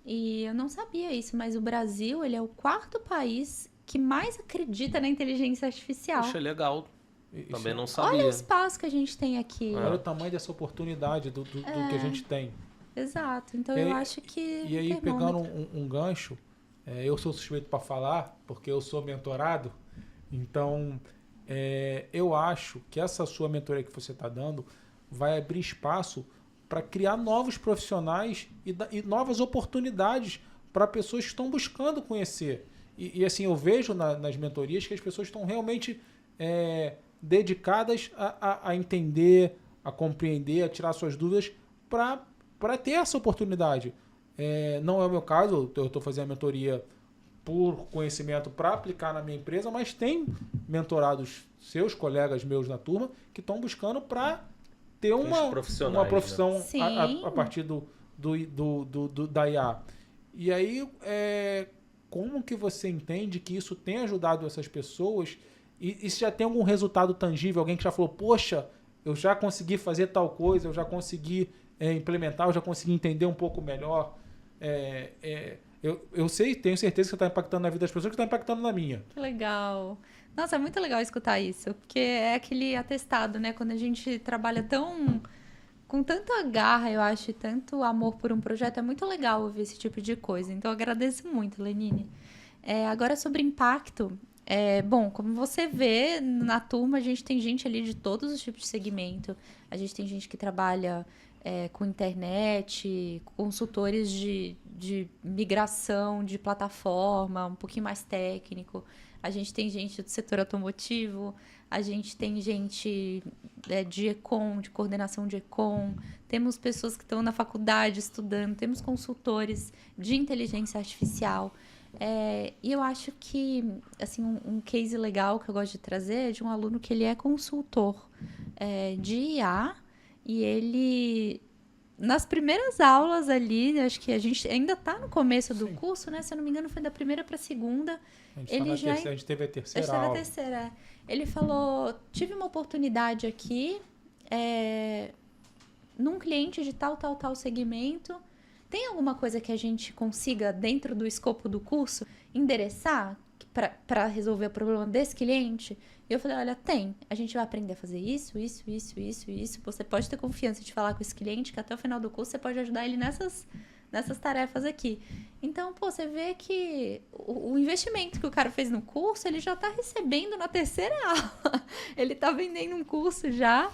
e eu não sabia isso, mas o Brasil, ele é o 4º país que mais acredita na inteligência artificial. Poxa, legal. Isso Também é- não Olha sabia. o espaço que a gente tem aqui. Olha o tamanho dessa oportunidade do que a gente tem. Exato. Então E eu aí- acho que E aí, o pegando termômetro- um gancho, eu sou suspeito para falar, porque eu sou mentorado, então eu acho que essa sua mentoria que você está dando vai abrir espaço para criar novos profissionais e novas oportunidades para pessoas que estão buscando conhecer. E assim, eu vejo nas mentorias que as pessoas estão realmente dedicadas a entender, a compreender, a tirar suas dúvidas para ter essa oportunidade. Não é o meu caso, eu estou fazendo a mentoria por conhecimento para aplicar na minha empresa, mas tem mentorados, seus colegas meus na turma, que estão buscando para ter uma profissionais, profissão né? Sim. a partir da IA. E aí, como que você entende que isso tem ajudado essas pessoas? E se já tem algum resultado tangível, alguém que já falou, poxa, eu já consegui fazer tal coisa, eu já consegui implementar, eu já consegui entender um pouco melhor. Eu sei, tenho certeza que você está impactando na vida das pessoas, que está impactando na minha. Que legal. Nossa, é muito legal escutar isso, porque é aquele atestado, né? Quando a gente trabalha com tanta garra, eu acho, e tanto amor por um projeto, é muito legal ouvir esse tipo de coisa. Então, eu agradeço muito, Lenine. Agora, sobre impacto, bom, como você vê, na turma a gente tem gente ali de todos os tipos de segmento. A gente tem gente que trabalha com internet, consultores de migração de plataforma, um pouquinho mais técnico. A gente tem gente do setor automotivo, a gente tem gente de Econ, de coordenação de Econ, temos pessoas que estão na faculdade estudando, temos consultores de inteligência artificial. E eu acho que assim, um case legal que eu gosto de trazer é de um aluno que ele é consultor de IA, e ele, nas primeiras aulas ali, acho que a gente ainda está no começo do curso, né? Se eu não me engano, foi da primeira para a segunda. A gente, Ele a gente teve a terceira Essa era a aula. terceira. Ele falou, tive uma oportunidade aqui, num cliente de tal segmento. Tem alguma coisa que a gente consiga, dentro do escopo do curso, endereçar para resolver o problema desse cliente? E eu falei, olha, tem. A gente vai aprender a fazer isso. Você pode ter confiança de falar com esse cliente, que até o final do curso você pode ajudar ele nessas tarefas aqui. Então, você vê que o investimento que o cara fez no curso, ele já está recebendo na terceira aula. Ele está vendendo um curso já,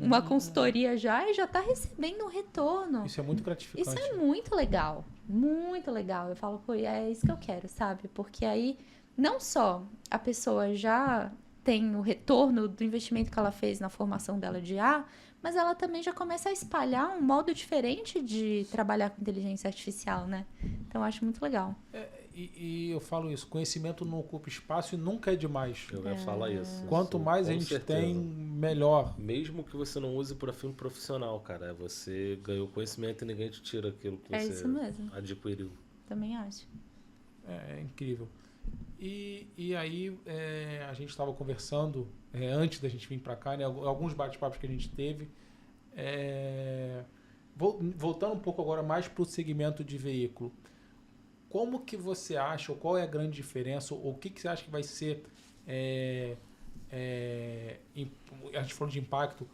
uma consultoria já, e já está recebendo um retorno. Isso é muito gratificante. Isso é muito legal. Muito legal. Eu falo, pô, é isso que eu quero, sabe? Porque aí, não só a pessoa já tem o retorno do investimento que ela fez na formação dela de IA, mas ela também já começa a espalhar um modo diferente de trabalhar com inteligência artificial, né? Então, eu acho muito legal. E eu falo isso, conhecimento não ocupa espaço e nunca é demais. Eu ia falar isso. Quanto Isso, mais a com gente certeza. tem, melhor. Mesmo que você não use para fim profissional, cara, você ganhou conhecimento e ninguém te tira aquilo que É você isso mesmo. adquiriu. também acho. É incrível. E aí, a gente estava conversando, antes da gente vir para cá, né, alguns bate-papos que a gente teve. Voltando um pouco agora mais para o segmento de veículo. Como que você acha, ou qual é a grande diferença, ou o que você acha que vai ser... a gente falou de impacto,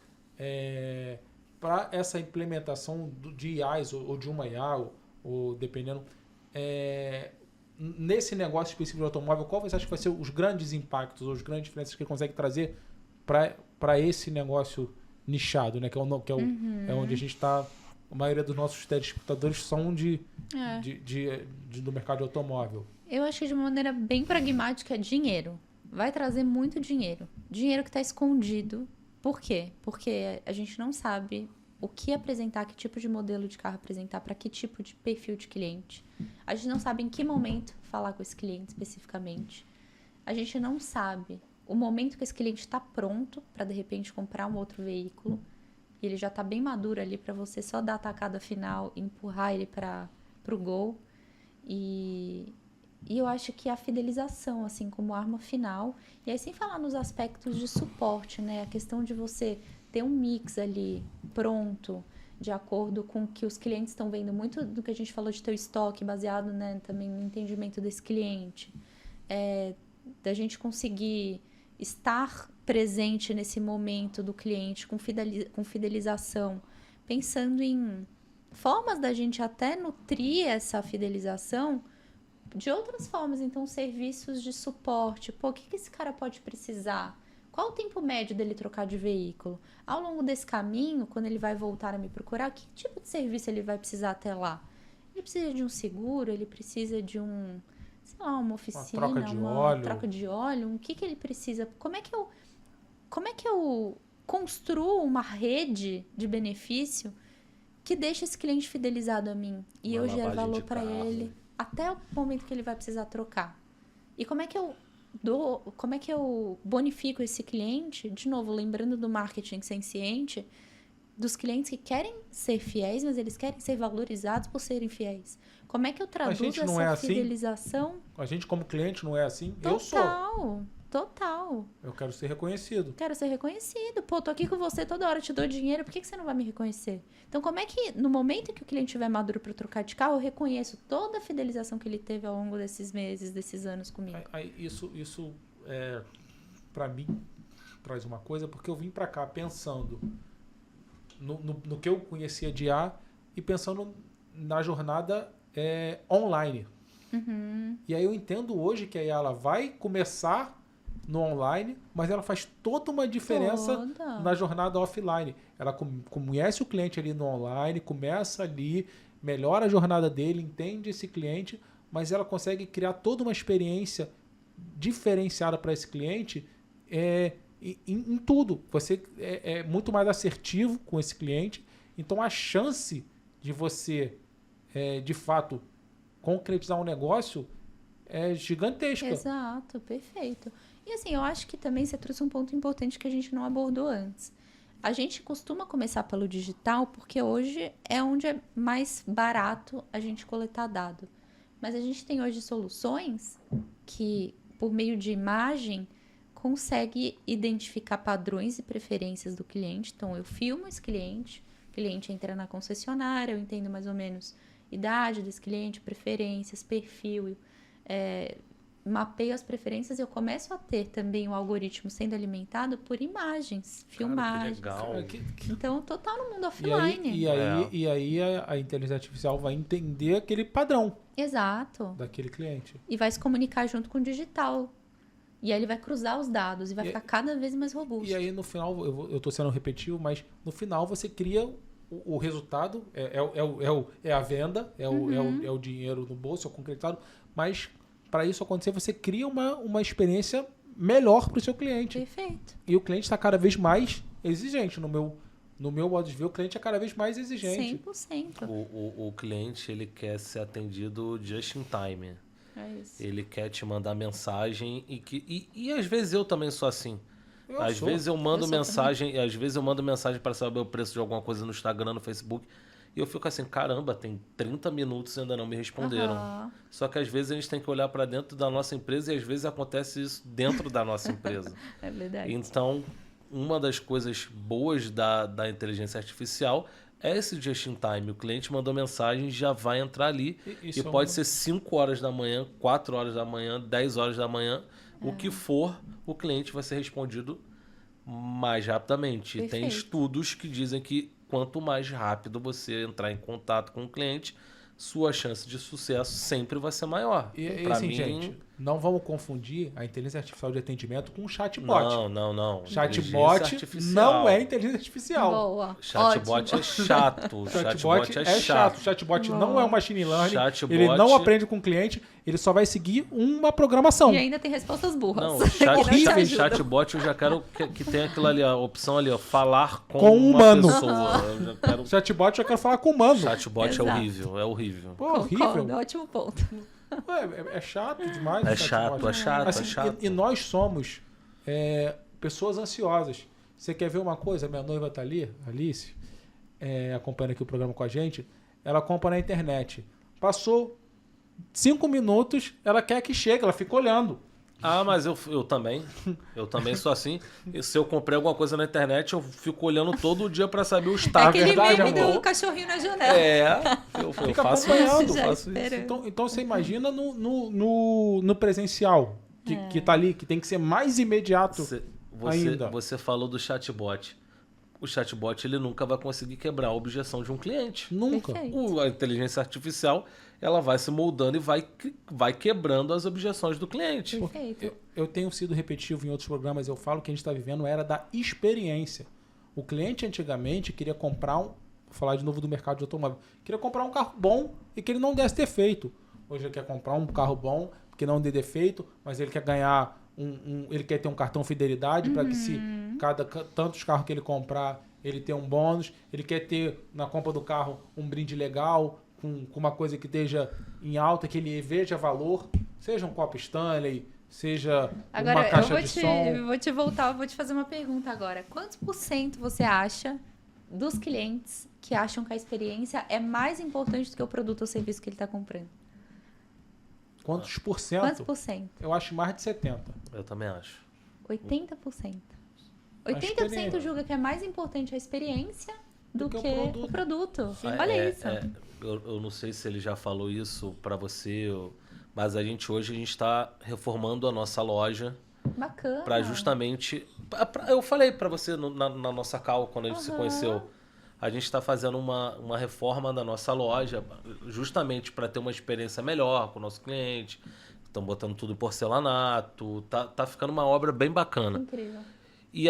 para essa implementação de IAs ou de uma IA, ou dependendo, nesse negócio específico de automóvel, qual você acha que vai ser os grandes impactos, ou as grandes diferenças que ele consegue trazer para esse negócio nichado, né? Que é onde a gente está. A maioria dos nossos telespectadores são do mercado de automóvel. Eu acho que de uma maneira bem pragmática, dinheiro. Vai trazer muito dinheiro. Dinheiro que está escondido. Por quê? Porque a gente não sabe o que apresentar, que tipo de modelo de carro apresentar, para que tipo de perfil de cliente. A gente não sabe em que momento falar com esse cliente especificamente. A gente não sabe o momento que esse cliente está pronto para, de repente, comprar um outro veículo. E ele já está bem maduro ali para você só dar a tacada final e empurrar ele para o gol. E eu acho que a fidelização, assim, como arma final. E aí, sem falar nos aspectos de suporte, né? A questão de você ter um mix ali pronto, de acordo com o que os clientes estão vendo. Muito do que a gente falou de ter o estoque, baseado, né, também no entendimento desse cliente. Da gente conseguir estar presente nesse momento do cliente com fidelização, pensando em formas da gente até nutrir essa fidelização de outras formas. Então, serviços de suporte. Pô, o que esse cara pode precisar? Qual o tempo médio dele trocar de veículo? Ao longo desse caminho, quando ele vai voltar a me procurar, que tipo de serviço ele vai precisar até lá? Ele precisa de um seguro? Ele precisa de uma oficina, uma troca de óleo? O que ele precisa? Como é que eu construo uma rede de benefício que deixa esse cliente fidelizado a mim? E eu gero valor para ele até o momento que ele vai precisar trocar. E como é que eu bonifico esse cliente? De novo, lembrando do marketing senciente, dos clientes que querem ser fiéis, mas eles querem ser valorizados por serem fiéis. Como é que eu traduzo essa fidelização? A gente, como cliente, não é assim? Total, eu sou. Total. Eu quero ser reconhecido. Quero ser reconhecido. Pô, tô aqui com você toda hora, te dou dinheiro, por que você não vai me reconhecer? Então, como é que, no momento que o cliente estiver maduro para trocar de carro, eu reconheço toda a fidelização que ele teve ao longo desses meses, desses anos comigo? Isso para mim, traz uma coisa, porque eu vim para cá pensando no que eu conhecia de IA e pensando na jornada online. Uhum. E aí eu entendo hoje que a IA ela vai começar no online, mas ela faz toda uma diferença na jornada offline. Ela conhece o cliente ali no online, começa ali, melhora a jornada dele, entende esse cliente, mas ela consegue criar toda uma experiência diferenciada para esse cliente em tudo. Você é muito mais assertivo com esse cliente, então a chance de você, de fato, concretizar um negócio é gigantesca. Exato, perfeito. E assim, eu acho que também você trouxe um ponto importante que a gente não abordou antes. A gente costuma começar pelo digital porque hoje é onde é mais barato a gente coletar dado. Mas a gente tem hoje soluções que, por meio de imagem, consegue identificar padrões e preferências do cliente. Então, eu filmo esse cliente, o cliente entra na concessionária, eu entendo mais ou menos idade desse cliente, preferências, perfil, mapeio as preferências e eu começo a ter também o algoritmo sendo alimentado por imagens, filmagens. Cara, que legal. Então, total no mundo offline. E aí a inteligência artificial vai entender aquele padrão. Exato. Daquele cliente. E vai se comunicar junto com o digital. E aí ele vai cruzar os dados e vai ficar cada vez mais robusto. E aí no final, eu tô sendo repetitivo, mas no final você cria o resultado, é a venda, é o dinheiro no bolso, é o concretado, mas para isso acontecer, você cria uma experiência melhor para o seu cliente. Perfeito. E o cliente está cada vez mais exigente. No meu modo de ver, o cliente é cada vez mais exigente. 100%. O cliente, ele quer ser atendido just in time. É isso. Ele quer te mandar mensagem e às vezes eu também sou assim. Às vezes eu mando mensagem para saber o preço de alguma coisa no Instagram, no Facebook, E eu fico assim, caramba, tem 30 minutos e ainda não me responderam. Aham. Só que às vezes a gente tem que olhar para dentro da nossa empresa e às vezes acontece isso dentro da nossa empresa. É verdade. Então, uma das coisas boas da inteligência artificial é esse just in time. O cliente mandou mensagem, já vai entrar ali. Isso E pode ser 5 horas da manhã, 4 horas da manhã, 10 horas da manhã. O que for, o cliente vai ser respondido mais rapidamente. E tem Perfeito. estudos que dizem que quanto mais rápido você entrar em contato com o cliente, sua chance de sucesso sempre vai ser maior. E Pra assim, mim, gente, não vamos confundir a inteligência artificial de atendimento com um chatbot. Não. Chatbot Inteligência artificial. não é inteligência artificial. Boa. Chatbot Ótimo. é chato. Chatbot é chato. Chatbot Boa. não é um machine learning. Chatbot- Ele não aprende com o cliente, ele só vai seguir uma programação. E ainda tem respostas burras. Não, que não te ajudam. chatbot eu já quero que tenha aquilo ali, a opção ali, ó, falar com Com um uma humano. pessoa. Eu já quero... Chatbot eu quero falar com o humano. Chatbot Exato. é horrível. Pô, horrível. Concordo, ótimo ponto. É chato demais. É o chato, chatbot. é chato, Assim, é chato. E nós somos pessoas ansiosas. Você quer ver uma coisa? Minha noiva tá ali, Alice, acompanhando aqui o programa com a gente. Ela compra na internet. Passou 5 minutos, ela quer que chegue, ela fica olhando. Ah, mas eu também. Eu também sou assim. E se eu comprei alguma coisa na internet, eu fico olhando todo dia pra saber o É estado. aquele verdade, meme amor. do cachorrinho na janela. Eu Fica faço acompanhando. isso, Já faço isso. esperando. Então você imagina no presencial, que tá ali, que tem que ser mais imediato ainda. Você falou do chatbot. O chatbot ele nunca vai conseguir quebrar a objeção de um cliente. Nunca. Perfeito. A inteligência artificial ela vai se moldando e vai quebrando as objeções do cliente. Perfeito. Eu tenho sido repetitivo em outros programas, eu falo que a gente está vivendo era da experiência. O cliente antigamente queria comprar vou falar de novo do mercado de automóvel, queria comprar um carro bom e que ele não desse defeito. Hoje ele quer comprar um carro bom que não dê defeito, mas ele quer ganhar ele quer ter um cartão fidelidade para que se tantos carros que ele comprar, ele tenha um bônus, ele quer ter na compra do carro um brinde legal, com uma coisa que esteja em alta, que ele veja valor, seja um copo Stanley, seja Agora, uma caixa de som. vou te fazer uma pergunta agora. Quantos por cento você acha dos clientes que acham que a experiência é mais importante do que o produto ou serviço que ele está comprando? Quantos por cento? Quantos por cento? Eu acho mais de 70%. Eu também acho. 80%. A 80% experiência. julga que é mais importante a experiência do que o produto. Ah, Olha isso. Eu não sei se ele já falou isso pra você, mas a gente está reformando a nossa loja Bacana. para justamente... Eu falei pra você na nossa call, quando a gente se conheceu. A gente está fazendo uma reforma da nossa loja justamente para ter uma experiência melhor com o nosso cliente. Estão botando tudo em porcelanato. Tá ficando uma obra bem bacana. Incrível. E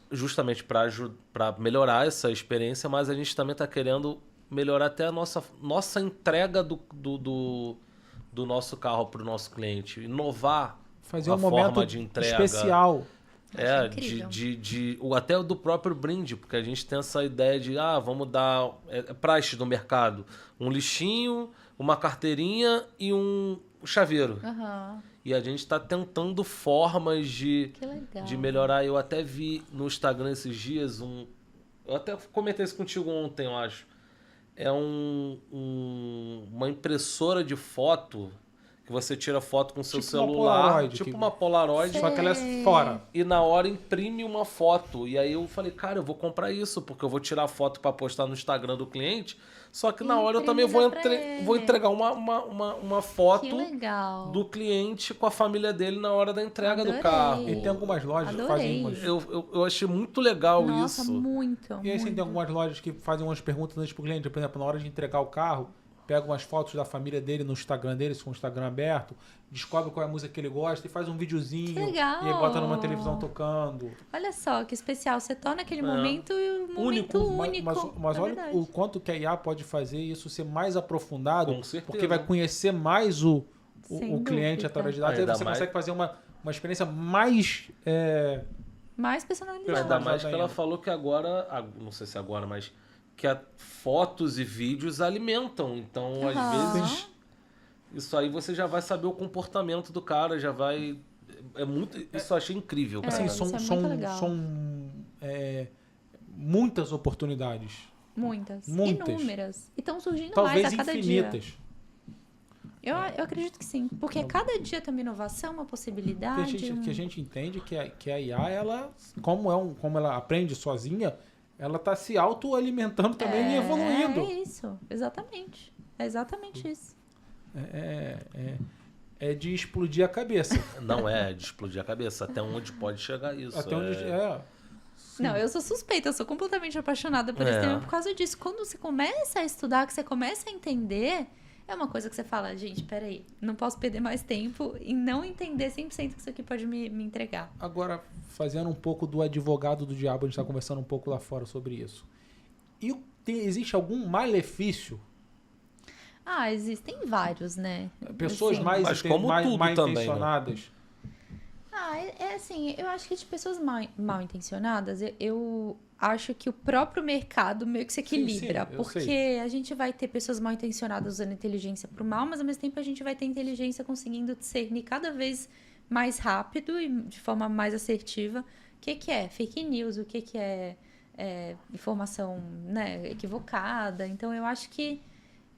justamente para melhorar essa experiência, mas a gente também está querendo melhorar até a nossa entrega do nosso carro para o nosso cliente. Inovar Fazer a um forma momento de entrega. especial. Incrível. Até do próprio brinde, porque a gente tem essa ideia de, vamos dar praxe do mercado, um lixinho, uma carteirinha e um chaveiro. Aham. E a gente está tentando formas Que legal. de melhorar. Eu até vi no Instagram esses dias eu até comentei isso contigo ontem, eu acho. É uma impressora de foto que você tira foto com seu Tipo uma celular, Polaroid, tipo que- uma Polaroid, Só que ela é fora. e na hora imprime uma foto. E aí eu falei, cara, eu vou comprar isso, porque eu vou tirar foto para postar no Instagram do cliente. Só que na hora eu também Imprime pra ele. vou entregar uma foto Que legal. do cliente com a família dele na hora da entrega Adorei. do carro. E tem algumas lojas que Adorei. fazem umas... Eu achei muito legal Nossa, isso. muito. E aí muito. tem algumas lojas que fazem umas perguntas antes pro cliente. Por exemplo, na hora de entregar o carro, pega umas fotos da família dele no Instagram dele, com o Instagram aberto, descobre qual é a música que ele gosta e faz um videozinho. Que legal. E aí bota numa televisão tocando. Olha só, que especial. Você torna aquele momento um Único. momento único. Mas é olha verdade. o quanto que a IA pode fazer isso ser mais aprofundado, Com certeza. porque vai conhecer mais o Sem cliente dúvida. através de dados. Aí Ainda você mais- consegue fazer uma experiência mais... Mais personalizado. Ainda mais que ainda. ela falou que agora, não sei se agora, mas que fotos e vídeos alimentam. Então, às Aham. vezes, isso aí você já vai saber o comportamento do cara, já vai... Isso eu achei incrível, cara. Assim, isso é muito são legal. muitas oportunidades. Muitas. Muitas. Inúmeras. E estão surgindo Talvez mais a cada dia. infinitas. Eu acredito que sim. Porque cada dia tem uma inovação, uma possibilidade. Que a gente entende que a IA, ela, como ela aprende sozinha, ela está se autoalimentando também e evoluindo. É isso, exatamente. É exatamente isso. É de explodir a cabeça. Não é de explodir a cabeça. Até onde pode chegar isso. Até onde. Sim. Não, eu sou suspeita, eu sou completamente apaixonada por esse tema por causa disso. Quando você começa a estudar, que você começa a entender, é uma coisa que você fala, gente, peraí, não posso perder mais tempo em não entender 100% que isso aqui pode me entregar. Agora, fazendo um pouco do advogado do diabo, a gente está conversando um pouco lá fora sobre isso. E existe algum malefício? Existem vários, né? Pessoas Assim, mais também, intencionadas? Assim, eu acho que de pessoas mal intencionadas, eu acho que o próprio mercado meio que se equilibra. Sim, eu porque sei. a gente vai ter pessoas mal intencionadas usando inteligência pro mal, mas ao mesmo tempo a gente vai ter inteligência conseguindo discernir cada vez mais rápido e de forma mais assertiva o que é fake news, o que é informação, né, equivocada. Então eu acho que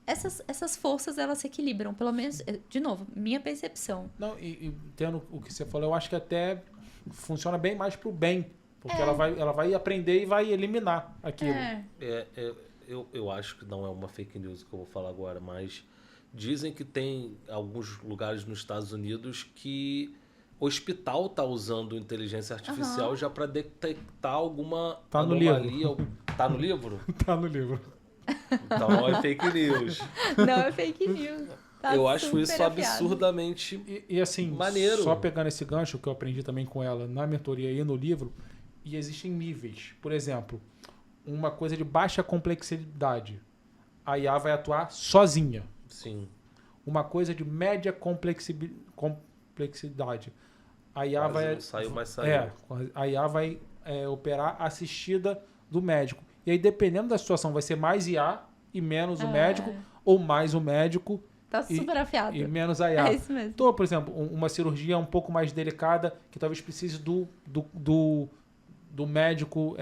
essas forças, elas se equilibram, pelo menos, de novo, minha percepção. Não, e tendo o que você falou, eu acho que até funciona bem mais pro bem. Porque ela vai aprender e vai eliminar aquilo. Eu acho que não é uma fake news que eu vou falar agora, mas dizem que tem alguns lugares nos Estados Unidos que o hospital está usando inteligência artificial já para detectar alguma anomalia. Tá no livro? Tá no livro. Então não é fake news. Não é fake news. Tá Eu acho isso super afiado. absurdamente E assim, maneiro. Só pegando esse gancho que eu aprendi também com ela na mentoria e no livro, e existem níveis. Por exemplo, uma coisa de baixa complexidade. A IA vai atuar sozinha. Sim. Uma coisa de média complexidade. A IA vai. Não saiu, mas saiu. A IA vai operar assistida do médico. E aí, dependendo da situação, vai ser mais IA e menos o médico, ou mais o médico Tá super afiado. e menos a IA. É isso mesmo. Então, por exemplo, uma cirurgia um pouco mais delicada, que talvez precise do médico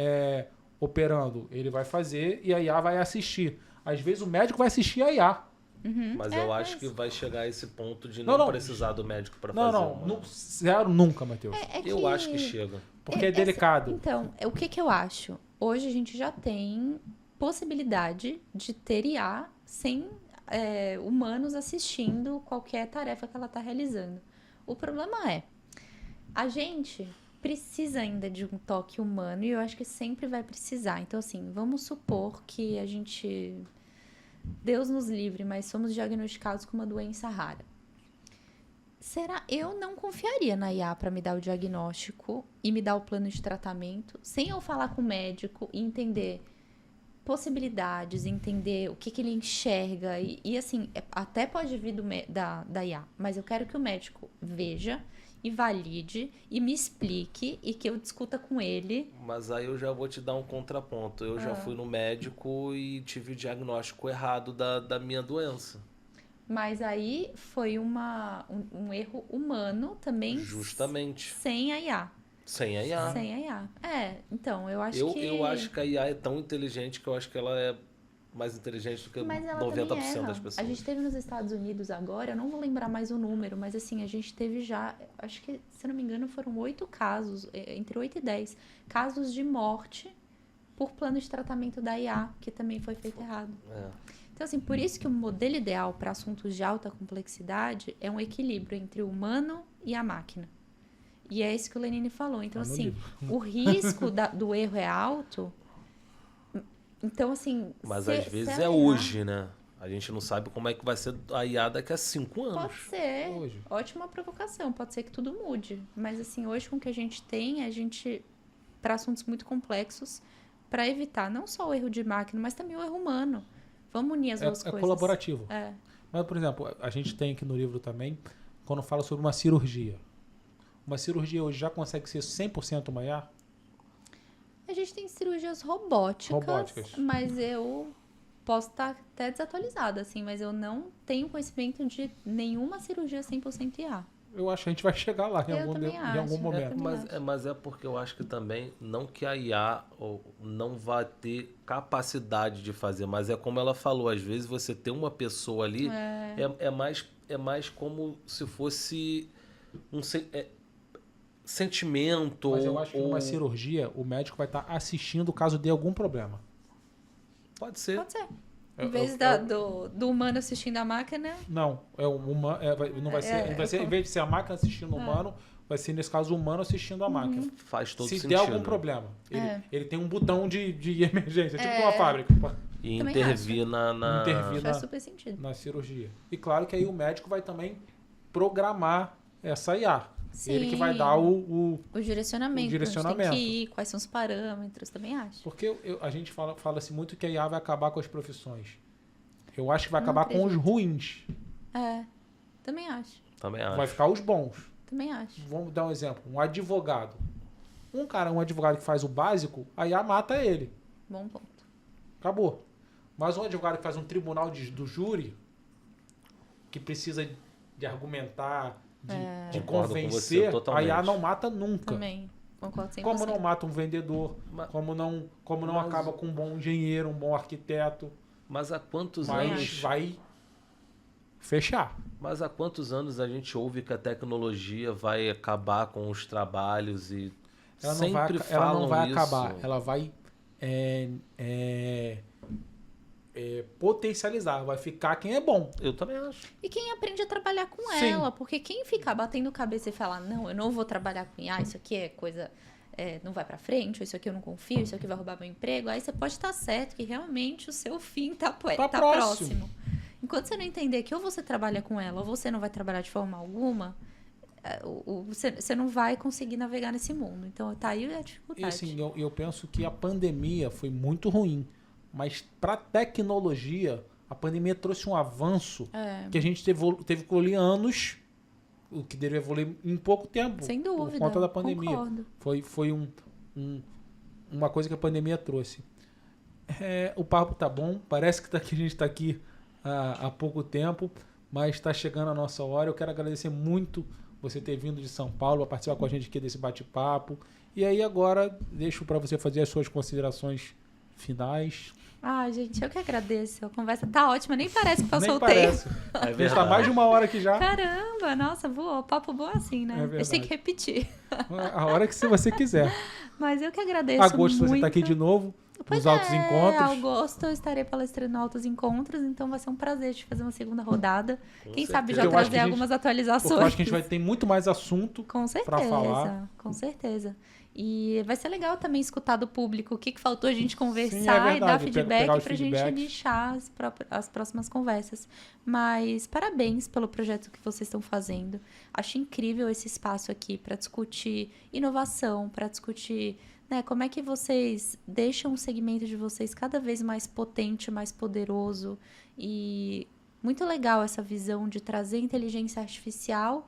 operando. Ele vai fazer e a IA vai assistir. Às vezes o médico vai assistir a IA. Mas eu acho que vai chegar a esse ponto de não precisar do médico para fazer zero nunca, Matheus. Eu acho que chega. Porque é delicado. Então, o que eu acho? Hoje a gente já tem possibilidade de ter IA sem humanos assistindo qualquer tarefa que ela está realizando. O problema a gente precisa ainda de um toque humano e eu acho que sempre vai precisar. Então, assim, vamos supor que a gente... Deus nos livre, mas somos diagnosticados com uma doença rara. Eu não confiaria na IA para me dar o diagnóstico e me dar o plano de tratamento, sem eu falar com o médico e entender possibilidades, entender o que ele enxerga. E assim, até pode vir da IA, mas eu quero que o médico veja e valide e me explique e que eu discuta com ele. Mas aí eu já vou te dar um contraponto. Eu já fui no médico e tive o diagnóstico errado da minha doença. Mas aí foi um erro humano também. Justamente. Sem a IA. Sem a IA. Sem a IA. Então, eu acho que... Eu acho que a IA é tão inteligente que eu acho que ela é mais inteligente do que mas ela 90% erra. das pessoas. A gente teve nos Estados Unidos agora, eu não vou lembrar mais o número, mas assim, a gente teve já, acho que, se não me engano, foram 8 casos, entre 8 e 10, casos de morte por plano de tratamento da IA, que também foi feito errado. Então, assim, por isso que o modelo ideal para assuntos de alta complexidade é um equilíbrio entre o humano e a máquina. E é isso que o Lenine falou. Então, assim, o risco do erro é alto. Então, assim... Mas às vezes hoje, né? A gente não sabe como é que vai ser a IA daqui a 5 anos. Pode ser. Hoje. Ótima provocação. Pode ser que tudo mude. Mas, assim, hoje com o que a gente tem, para assuntos muito complexos, para evitar não só o erro de máquina, mas também o erro humano. Vamos unir as duas coisas. É colaborativo. É. Mas, por exemplo, a gente tem aqui no livro também, quando fala sobre uma cirurgia. Uma cirurgia hoje já consegue ser 100% uma IA? A gente tem cirurgias robóticas. Mas eu posso estar até desatualizada, assim, mas eu não tenho conhecimento de nenhuma cirurgia 100% IA. Eu acho que a gente vai chegar lá Eu também em acho, algum eu momento. também Mas é porque eu acho que também, não que a IA não vai ter capacidade de fazer, mas é como ela falou, às vezes você ter uma pessoa ali é mais como se fosse um sentimento Mas eu acho que numa cirurgia, o médico vai estar assistindo caso dê algum problema. Pode ser. Pode ser. Eu- Em vez do humano assistindo a máquina, Não, é o humano, não vai ser, em vez de ser a máquina assistindo o humano, vai ser, nesse caso, o humano assistindo a máquina. Faz todo Se sentido. der algum problema, ele tem um botão de emergência, tipo uma fábrica, E Também intervir na... intervir faz super sentido. na cirurgia. E claro que aí o médico vai também programar essa IA. Ele que vai Sim. dar O direcionamento, O direcionamento. onde tem que ir, quais são os parâmetros, também acho. Porque a gente fala-se muito que a IA vai acabar com as profissões. Eu acho que vai Não acabar com os acredito. ruins. Também acho. Também acho. Vai ficar os bons. Também acho. Vamos dar um exemplo. Um advogado. Um advogado que faz o básico, a IA mata ele. Bom ponto. Acabou. Mas um advogado que faz um tribunal do júri, que precisa de argumentar, de Concordo com você convencer, a totalmente. IA não mata nunca. Também. Concordo 100%. Como não mata um vendedor, Mas- como não mas- acaba com um bom engenheiro, um bom arquiteto, Mas há quantos mas anos... vai fechar. Mas há quantos anos a gente ouve que a tecnologia vai acabar com os trabalhos e Ela não sempre vai, ela não falam vai isso. acabar, ela vai potencializar, vai ficar quem é bom. Eu também acho. E quem aprende a trabalhar com Sim. ela, porque quem fica batendo cabeça e fala, não, eu não vou trabalhar com IA, isso aqui é coisa, não vai pra frente, ou isso aqui eu não confio, isso aqui vai roubar meu emprego, aí você pode estar certo que realmente o seu fim tá próximo. Enquanto você não entender que ou você trabalha com ela, ou você não vai trabalhar de forma alguma, você não vai conseguir navegar nesse mundo. Então tá aí a dificuldade. E assim, eu penso que a pandemia foi muito ruim, mas para tecnologia, a pandemia trouxe um avanço que a gente teve que evoluir anos, o que deveria evoluir em pouco tempo. Sem dúvida. Por conta da pandemia. Concordo. Foi uma coisa que a pandemia trouxe. O papo tá bom, parece que a gente está aqui há pouco tempo, mas está chegando a nossa hora. Eu quero agradecer muito você ter vindo de São Paulo para participar com a gente aqui desse bate-papo. E aí agora deixo para você fazer as suas considerações finais. Ah, gente, eu que agradeço. A conversa tá ótima, nem parece que passou Nem o tempo. parece. A gente está mais de uma hora aqui já. Caramba, nossa, voou. Papo bom assim, né? É A gente tem que repetir. A hora que você quiser. Mas eu que agradeço Agosto muito. você está aqui de novo, Pois nos Altos Encontros. agosto eu estarei palestrando no Altos Encontros, então vai ser um prazer de fazer uma segunda rodada. Quem sabe já Eu acho que trazer a gente- algumas Porque atualizações. eu acho que a gente vai ter muito mais assunto Com para falar. certeza, com certeza. E vai ser legal também escutar do público o que faltou a gente conversar Sim, é verdade, e dar pegar feedback os pra gente feedbacks. nichar as próximas conversas. Mas parabéns pelo projeto que vocês estão fazendo. Acho incrível esse espaço aqui para discutir inovação, para discutir, né, como é que vocês deixam o segmento de vocês cada vez mais potente, mais poderoso. E muito legal essa visão de trazer inteligência artificial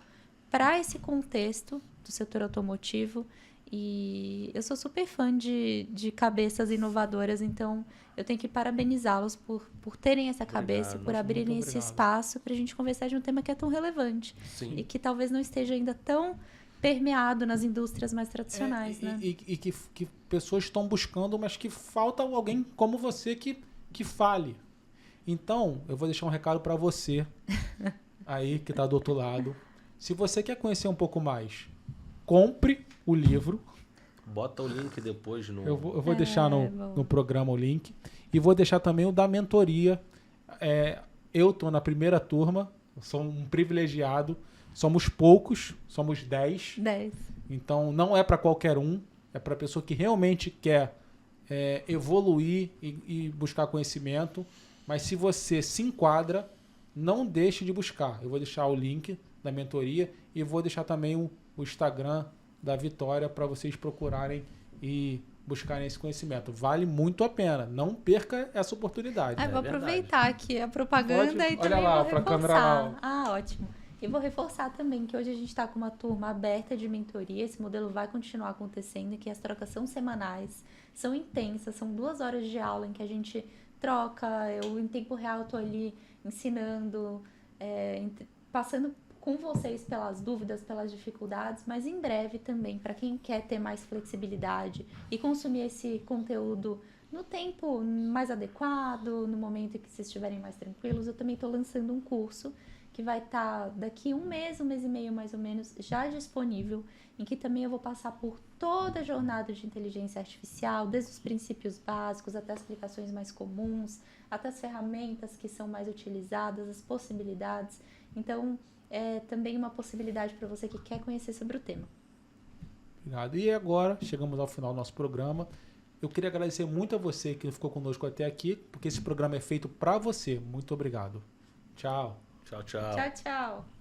para esse contexto do setor automotivo. E eu sou super fã de cabeças inovadoras, então eu tenho que parabenizá-los por terem essa cabeça e por muito abrirem esse obrigado. espaço para a gente conversar de um tema que é tão relevante Sim. e que talvez não esteja ainda tão permeado nas indústrias mais tradicionais, né? E que pessoas estão buscando, mas que falta alguém como você que fale. Então, eu vou deixar um recado para você aí que está do outro lado. Se você quer conhecer um pouco mais, compre o livro. Bota o link depois no... Eu vou deixar bom. no programa o link. E vou deixar também o da mentoria. Eu estou na primeira turma, sou um privilegiado. Somos poucos, somos 10. 10. Então não é para qualquer um, é para pessoa que realmente quer evoluir e buscar conhecimento. Mas se você se enquadra, não deixe de buscar. Eu vou deixar o link da mentoria e vou deixar também o Instagram da Vitória para vocês procurarem e buscarem esse conhecimento. Vale muito a pena. Não perca essa oportunidade. Vou verdade. aproveitar aqui a propaganda Pode? e Olha também lá, vou pra câmera reforçar. lá, Ah, ótimo. E vou reforçar também que hoje a gente está com uma turma aberta de mentoria. Esse modelo vai continuar acontecendo, que as trocas são semanais, são intensas, são 2 horas de aula em que a gente troca. Eu, em tempo real, estou ali ensinando, passando com vocês pelas dúvidas, pelas dificuldades, mas em breve também, para quem quer ter mais flexibilidade e consumir esse conteúdo no tempo mais adequado, no momento em que vocês estiverem mais tranquilos, eu também estou lançando um curso que vai estar daqui um mês e meio mais ou menos, já disponível, em que também eu vou passar por toda a jornada de inteligência artificial, desde os princípios básicos até as aplicações mais comuns, até as ferramentas que são mais utilizadas, as possibilidades. Então, é também uma possibilidade para você que quer conhecer sobre o tema. Obrigado. E agora, chegamos ao final do nosso programa. Eu queria agradecer muito a você que ficou conosco até aqui, porque esse programa é feito para você. Muito obrigado. Tchau. Tchau, tchau. Tchau, tchau.